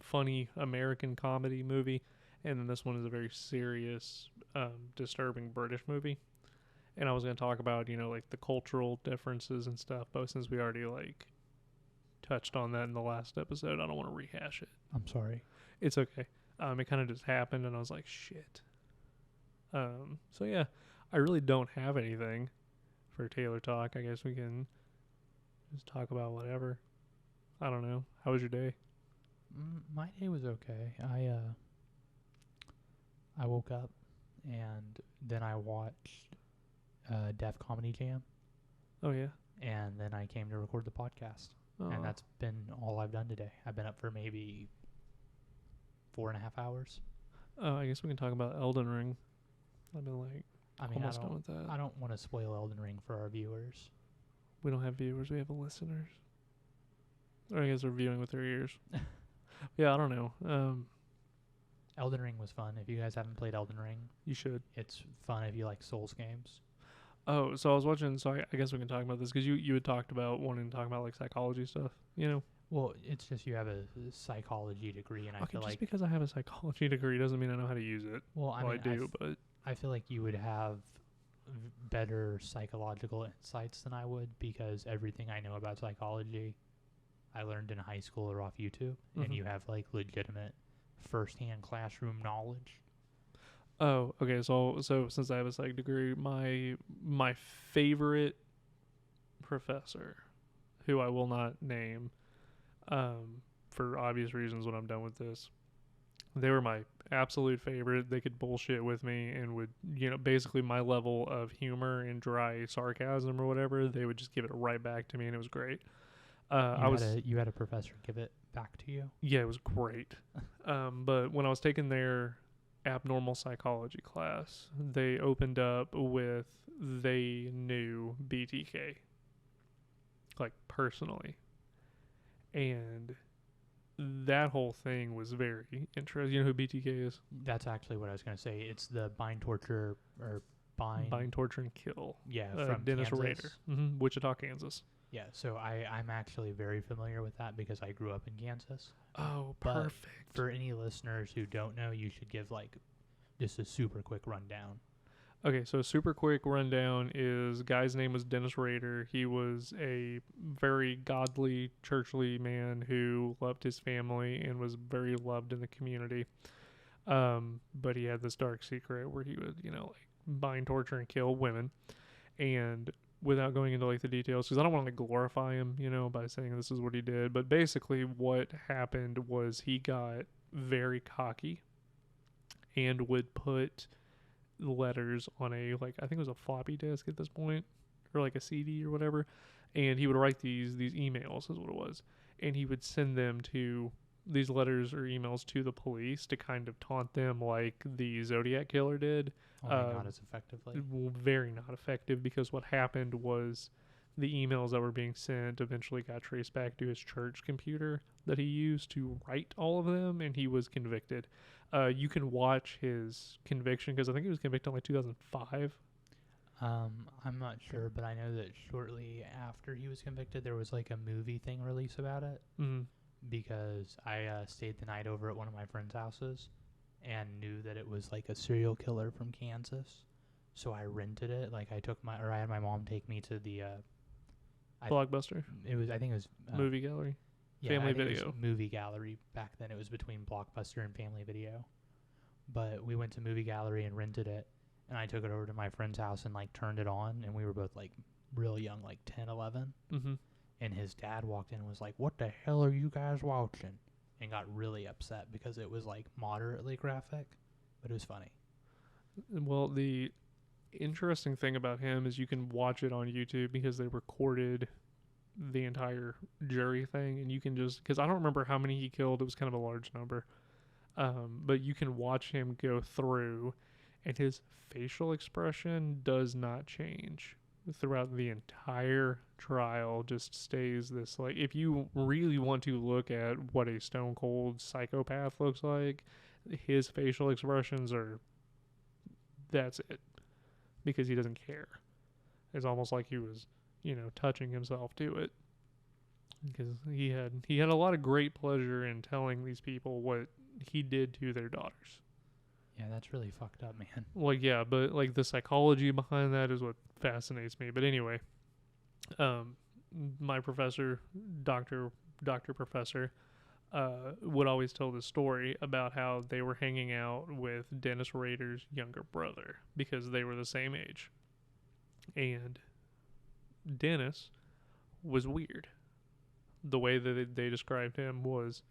[SPEAKER 1] funny American comedy movie, and then this one is a very serious, disturbing British movie. And I was going to talk about, you know, like the cultural differences and stuff, but since we already like touched on that in the last episode, I don't want to rehash it.
[SPEAKER 2] I'm sorry.
[SPEAKER 1] It's okay. It kind of just happened, and I was like, shit. So yeah, I really don't have anything for Taylor Talk. I guess we can just talk about whatever. I don't know. How was your day?
[SPEAKER 2] My day was okay. I woke up and then I watched Def Comedy Jam.
[SPEAKER 1] Oh yeah.
[SPEAKER 2] And then I came to record the podcast. And that's been all I've done today. I've been up for maybe 4.5 hours.
[SPEAKER 1] I guess we can talk about Elden Ring. I've been like
[SPEAKER 2] I mean,
[SPEAKER 1] almost done with that.
[SPEAKER 2] I don't want to spoil Elden Ring for our viewers.
[SPEAKER 1] We don't have viewers. We have listeners. Or I guess they're viewing with their ears. Yeah, I don't know.
[SPEAKER 2] Elden Ring was fun. If you guys haven't played Elden Ring,
[SPEAKER 1] You should.
[SPEAKER 2] it's fun if you like Souls games.
[SPEAKER 1] Oh, so I was watching. So I guess we can talk about this because you had talked about wanting to talk about like psychology stuff. You know.
[SPEAKER 2] Well, it's just you have a psychology degree, and I
[SPEAKER 1] Okay,
[SPEAKER 2] feel
[SPEAKER 1] just
[SPEAKER 2] like
[SPEAKER 1] because I have a psychology degree doesn't mean I know how to use it.
[SPEAKER 2] well, I
[SPEAKER 1] Well,
[SPEAKER 2] mean,
[SPEAKER 1] I do, but
[SPEAKER 2] I feel like you would have better psychological insights than I would because everything I know about psychology I learned in high school or off YouTube, and
[SPEAKER 1] Mhm.
[SPEAKER 2] you have like legitimate first-hand classroom knowledge.
[SPEAKER 1] oh, okay. So since I have a psych degree, my favorite professor, who I will not name, for obvious reasons when I'm done with this, they were my absolute favorite. They could bullshit with me and would, basically my level of humor and dry sarcasm or whatever, they would just give it right back to me, and it was great.
[SPEAKER 2] You had a professor give it back to you.
[SPEAKER 1] Yeah, it was great. But when I was taking their abnormal psychology class, they opened up with they knew BTK, like personally. And that whole thing was very interesting. You know who BTK is?
[SPEAKER 2] That's actually what I was going to say. It's the bind, torture, or
[SPEAKER 1] Bind, torture, and kill.
[SPEAKER 2] Yeah, from
[SPEAKER 1] Dennis
[SPEAKER 2] Kansas.
[SPEAKER 1] Rader. Wichita, Kansas.
[SPEAKER 2] Yeah, so I'm actually very familiar with that because I grew up in Kansas.
[SPEAKER 1] Oh,
[SPEAKER 2] But
[SPEAKER 1] perfect.
[SPEAKER 2] for any listeners who don't know, you should give like just a super quick rundown.
[SPEAKER 1] Okay, so super quick rundown is guy's name was Dennis Rader. He was a very godly, churchly man who loved his family and was very loved in the community. But he had this dark secret where he would, like bind, torture, and kill women. And without going into like the details, because I don't want to glorify him, by saying this is what he did. But basically, what happened was he got very cocky and would put letters on a I think it was a floppy disk at this point, or like a CD or whatever, and he would write these emails is what it was, and he would send them to these letters or emails to the police to kind of taunt them like the Zodiac killer did.
[SPEAKER 2] Only not as effectively.
[SPEAKER 1] Very not effective, because what happened was the emails that were being sent eventually got traced back to his church computer that he used to write all of them, and he was convicted. You can watch his conviction because I think he was convicted in like 2005.
[SPEAKER 2] I'm not sure, but I know that shortly after he was convicted, there was like a movie thing released about it.
[SPEAKER 1] Mm-hmm.
[SPEAKER 2] Because I stayed the night over at one of my friend's houses and knew that it was like a serial killer from Kansas. So I rented it. Like I had my mom take me to the
[SPEAKER 1] Blockbuster.
[SPEAKER 2] I think it was
[SPEAKER 1] Movie gallery.
[SPEAKER 2] yeah,
[SPEAKER 1] Family
[SPEAKER 2] I think it was
[SPEAKER 1] Video.
[SPEAKER 2] movie gallery back then. It was between Blockbuster and Family Video. But we went to movie gallery and rented it, and I took it over to my friend's house and like turned it on, and we were both like real young, like 10, 11.
[SPEAKER 1] Mm-hmm.
[SPEAKER 2] And his dad walked in and was like, "What the hell are you guys watching?" And got really upset because it was like moderately graphic, but it was funny.
[SPEAKER 1] Well, the interesting thing about him is you can watch it on YouTube because they recorded the entire jury thing, and you can just, because I don't remember how many he killed, it was kind of a large number, but you can watch him go through, and his facial expression does not change throughout the entire trial. Just stays this, like, if you really want to look at what a stone cold psychopath looks like, his facial expressions are, that's it, because he doesn't care. It's almost like he was, touching himself to it, because he had a lot of great pleasure in telling these people what he did to their daughters.
[SPEAKER 2] Yeah, that's really fucked up, man.
[SPEAKER 1] Like, yeah, but like the psychology behind that is what fascinates me. But anyway, my professor, doctor professor, would always tell this story about how they were hanging out with Dennis Rader's younger brother because they were the same age. And Dennis was weird. The way that they described him was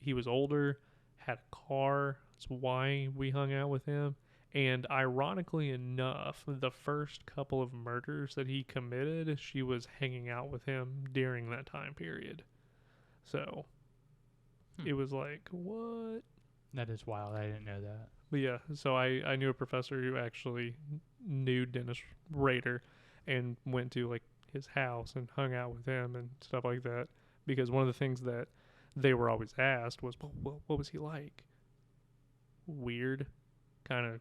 [SPEAKER 1] he was older, had a car. That's why we hung out with him. And ironically enough, the first couple of murders that he committed, she was hanging out with him during that time period. So it was like, what?
[SPEAKER 2] That is wild. I didn't know that.
[SPEAKER 1] But yeah, so I knew a professor who actually knew Dennis Rader and went to like his house and hung out with him and stuff like that. Because one of the things that they were always asked was, well, what was he like? Weird, kind of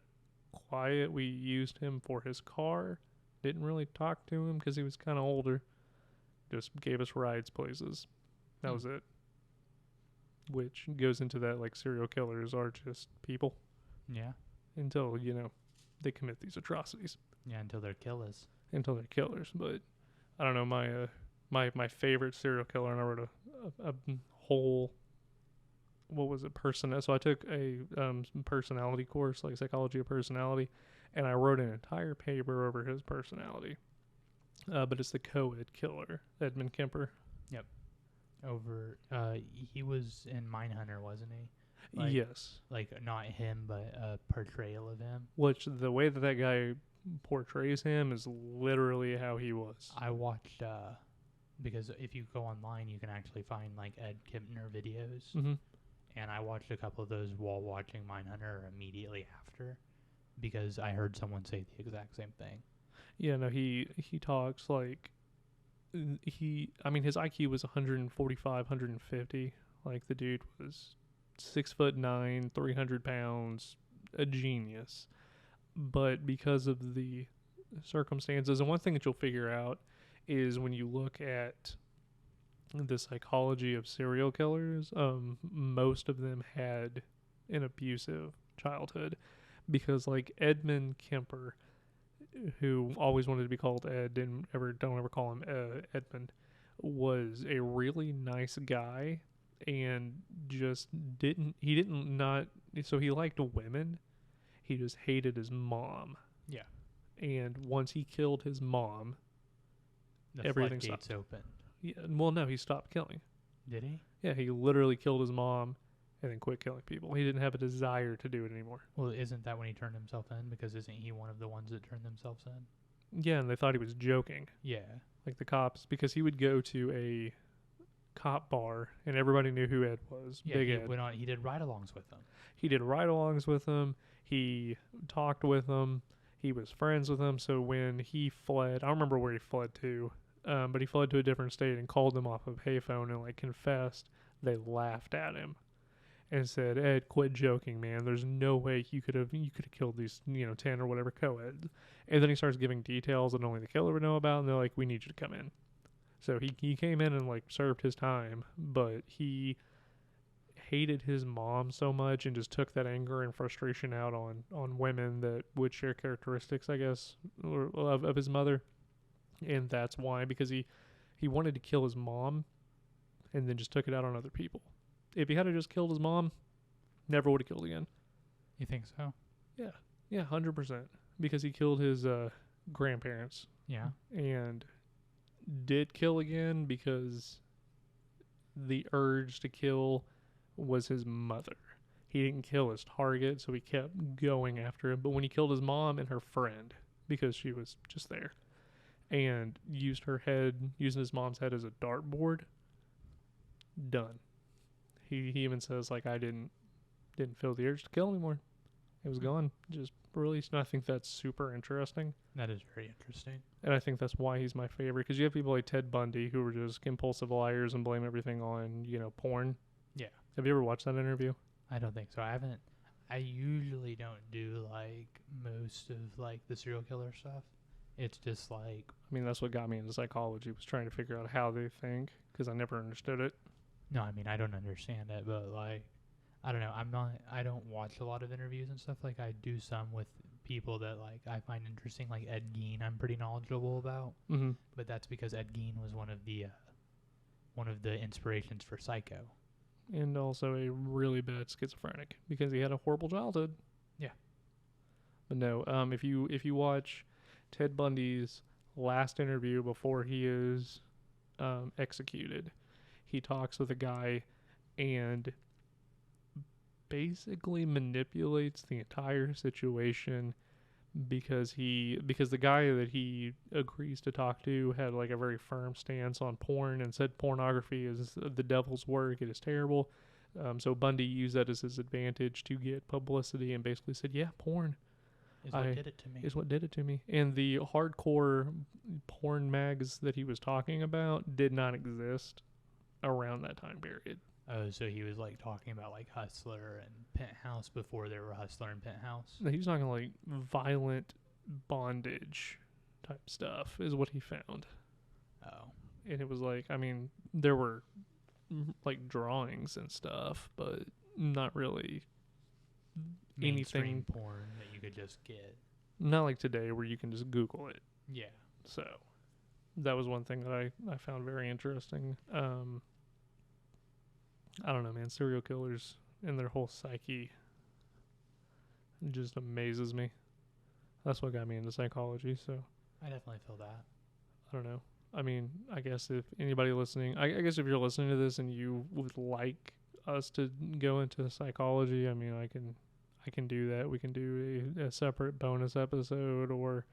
[SPEAKER 1] quiet. We used him for his car. Didn't really talk to him because he was kind of older. Just gave us rides places. That was it. Which goes into that, like, serial killers are just people.
[SPEAKER 2] Yeah.
[SPEAKER 1] Until, they commit these atrocities.
[SPEAKER 2] Yeah, until they're killers.
[SPEAKER 1] Until they're killers. But I don't know, my favorite serial killer, and I wrote a whole, what was it, so I took a personality course, like psychology of personality, and I wrote an entire paper over his personality. But it's the co-ed killer, Edmund Kemper.
[SPEAKER 2] Yep. He was in Mindhunter, wasn't he?
[SPEAKER 1] Yes.
[SPEAKER 2] Like, not him, but a portrayal of him.
[SPEAKER 1] Which, the way that guy portrays him is literally how he was.
[SPEAKER 2] I watched, because if you go online, you can actually find, like, Ed Kempner videos.
[SPEAKER 1] Mm-hmm.
[SPEAKER 2] And I watched a couple of those while watching Mindhunter immediately after, because I heard someone say the exact same thing.
[SPEAKER 1] Yeah, no, he talks like, his IQ was 145, 150. Like, the dude was 6'9", 300 pounds, a genius. But because of the circumstances, and one thing that you'll figure out is when you look at the psychology of serial killers, most of them had an abusive childhood. Because, like, Edmund Kemper, who always wanted to be called Ed, don't ever call him Edmund, was a really nice guy, and just so he liked women, he just hated his mom.
[SPEAKER 2] Yeah.
[SPEAKER 1] And once he killed his mom, everything stopped.
[SPEAKER 2] Opened.
[SPEAKER 1] Yeah, well, no, he stopped killing.
[SPEAKER 2] Did he?
[SPEAKER 1] Yeah, he literally killed his mom and then quit killing people. He didn't have a desire to do it anymore.
[SPEAKER 2] Well, isn't that when he turned himself in? Because isn't he one of the ones that turned themselves in?
[SPEAKER 1] Yeah, and they thought he was joking.
[SPEAKER 2] Yeah.
[SPEAKER 1] Like the cops, because he would go to a cop bar and everybody knew who Ed was.
[SPEAKER 2] Yeah,
[SPEAKER 1] Big
[SPEAKER 2] he
[SPEAKER 1] Ed.
[SPEAKER 2] went on. He did ride-alongs with them.
[SPEAKER 1] He did ride-alongs with them. He talked with them. He was friends with them. So when he fled, I don't remember where he fled to, but he fled to a different state and called them off of a payphone and like confessed. They laughed at him and said, "Ed, quit joking, man. There's no way you could have killed these 10 or whatever co-eds." And then he starts giving details that only the killer would know about, and they're like, "We need you to come in." So he came in and like served his time, but he hated his mom so much and just took that anger and frustration out on women that would share characteristics, I guess, of his mother. And that's why, because he wanted to kill his mom and then just took it out on other people. If he had just killed his mom, never would have killed again.
[SPEAKER 2] You think so?
[SPEAKER 1] Yeah. Yeah, 100%. Because he killed his grandparents.
[SPEAKER 2] Yeah.
[SPEAKER 1] And did kill again because the urge to kill was his mother. He didn't kill his target, so he kept going after him. But when he killed his mom and her friend, because she was just there, and using his mom's head as a dartboard, done. He even says, like, I didn't feel the urge to kill anymore. It was gone. Just released. And I think that's super interesting.
[SPEAKER 2] That is very interesting.
[SPEAKER 1] And I think that's why he's my favorite. Because you have people like Ted Bundy who are just compulsive liars and blame everything on, porn.
[SPEAKER 2] Yeah.
[SPEAKER 1] Have you ever watched that interview?
[SPEAKER 2] I don't think so. I haven't. I usually don't do, like, most of, like, the serial killer stuff. It's just, like...
[SPEAKER 1] I mean, that's what got me into psychology, was trying to figure out how they think. Because I never understood it.
[SPEAKER 2] No, I mean, I don't understand it, but, like... I don't know. I don't watch a lot of interviews and stuff. Like, I do some with people that, like, I find interesting. Like, Ed Gein, I'm pretty knowledgeable about.
[SPEAKER 1] Mm-hmm.
[SPEAKER 2] But that's because Ed Gein was one of the inspirations for Psycho.
[SPEAKER 1] And also a really bad schizophrenic, because he had a horrible childhood.
[SPEAKER 2] Yeah.
[SPEAKER 1] But no, if you watch Ted Bundy's last interview before he is executed, he talks with a guy and basically manipulates the entire situation because the guy that he agrees to talk to had like a very firm stance on porn and said pornography is the devil's work. It is terrible. So Bundy used that as his advantage to get publicity and basically said, yeah, porn
[SPEAKER 2] Is what did it to me.
[SPEAKER 1] is what did it to me. And the hardcore porn mags that he was talking about did not exist around that time period.
[SPEAKER 2] Oh, so he was like talking about like Hustler and Penthouse before there were Hustler and Penthouse?
[SPEAKER 1] No, he was talking like violent bondage type stuff is what he found.
[SPEAKER 2] Oh.
[SPEAKER 1] And it was like, I mean, there were like drawings and stuff, but not really
[SPEAKER 2] Mainstream
[SPEAKER 1] anything.
[SPEAKER 2] porn that you could just get.
[SPEAKER 1] Not like today where you can just Google it.
[SPEAKER 2] Yeah.
[SPEAKER 1] So that was one thing that I found very interesting. I don't know, man. Serial killers and their whole psyche just amazes me. That's what got me into psychology. So
[SPEAKER 2] I definitely feel that.
[SPEAKER 1] I don't know. I mean, I guess if anybody listening, I guess if you're listening to this and you would like us to go into psychology, I mean, I can do that. We can do a separate bonus episode or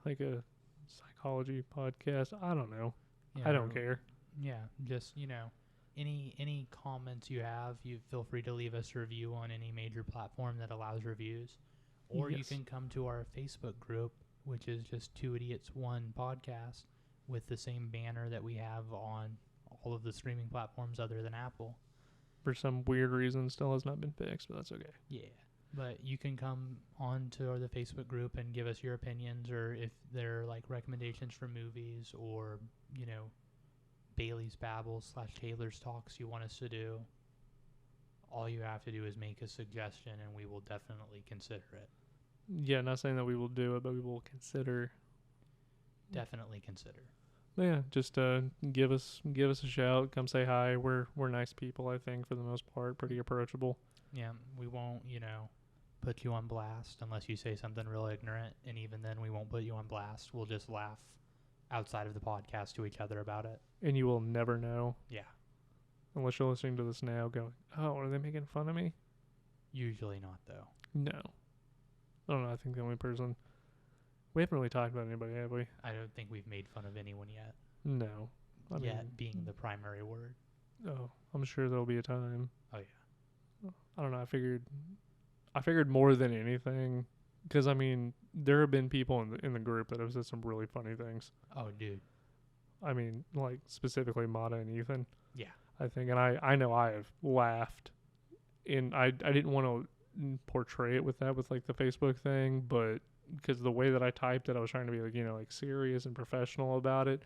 [SPEAKER 1] like a psychology podcast. I don't know.
[SPEAKER 2] Yeah,
[SPEAKER 1] I don't care.
[SPEAKER 2] Yeah, just, any comments you have, you feel free to leave us a review on any major platform that allows reviews. Or you
[SPEAKER 1] Yes.
[SPEAKER 2] can come to our Facebook group, which is just Two Idiots One Podcast, with the same banner that we have on all of the streaming platforms other than Apple.
[SPEAKER 1] For some weird reason, still has not been fixed, but that's okay.
[SPEAKER 2] Yeah. But you can come on to the Facebook group and give us your opinions, or if there are like recommendations for movies or, Bailey's Babbles / Taylor's Talks you want us to do. All you have to do is make a suggestion and we will definitely consider it.
[SPEAKER 1] Yeah, not saying that we will do it, but we will consider.
[SPEAKER 2] Definitely consider.
[SPEAKER 1] But yeah, just give us a shout. Come say hi. We're nice people, I think, for the most part. Pretty approachable.
[SPEAKER 2] Yeah, we won't, put you on blast unless you say something real ignorant, and even then we won't put you on blast. We'll just laugh outside of the podcast to each other about it.
[SPEAKER 1] And you will never know.
[SPEAKER 2] Yeah.
[SPEAKER 1] Unless you're listening to this now going, oh, are they making fun of me?
[SPEAKER 2] Usually not, though.
[SPEAKER 1] No. I don't know. I think the only person... We haven't really talked about anybody, have we?
[SPEAKER 2] I don't think we've made fun of anyone yet.
[SPEAKER 1] No. I mean,
[SPEAKER 2] being the primary word.
[SPEAKER 1] Oh, I'm sure there'll be a time.
[SPEAKER 2] Oh, yeah.
[SPEAKER 1] I don't know. I figured more than anything, because I mean, there have been people in the group that have said some really funny things.
[SPEAKER 2] Oh, dude.
[SPEAKER 1] I mean, like specifically Mata and Ethan.
[SPEAKER 2] Yeah.
[SPEAKER 1] I think, and I know I have laughed, and I didn't want to portray it with like the Facebook thing, but because the way that I typed it, I was trying to be like, like serious and professional about it.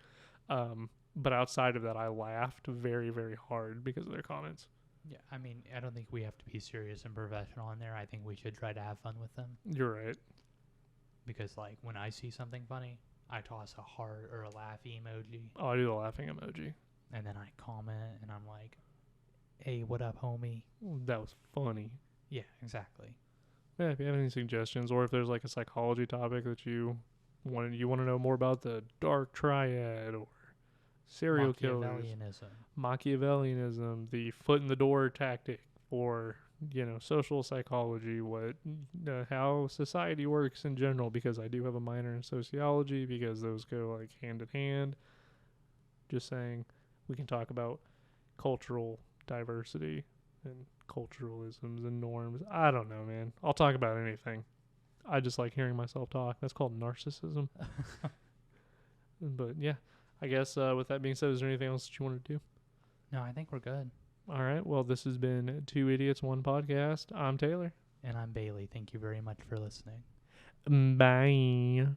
[SPEAKER 1] But outside of that, I laughed very, very hard because of their comments.
[SPEAKER 2] Yeah, I mean, I don't think we have to be serious and professional in there. I think we should try to have fun with them.
[SPEAKER 1] You're right.
[SPEAKER 2] Because, like, when I see something funny, I toss a heart or a laughy emoji.
[SPEAKER 1] Oh, I do the laughing emoji.
[SPEAKER 2] And then I comment, and I'm like, hey, what up, homie?
[SPEAKER 1] That was funny.
[SPEAKER 2] Yeah, exactly.
[SPEAKER 1] Yeah, if you have any suggestions, or if there's like a psychology topic that you want to know more about, the dark triad or serial killers, Machiavellianism, the foot in the door tactic, or social psychology, how society works in general, because I do have a minor in sociology, because those go like hand in hand. Just saying, we can talk about cultural diversity and culturalisms and norms. I don't know, man. I'll talk about anything. I just like hearing myself talk. That's called narcissism. But yeah, I guess with that being said, is there anything else that you want to do?
[SPEAKER 2] No, I think we're good.
[SPEAKER 1] All right. Well, this has been Two Idiots, One Podcast. I'm Taylor.
[SPEAKER 2] And I'm Bailey. Thank you very much for listening.
[SPEAKER 1] Bye.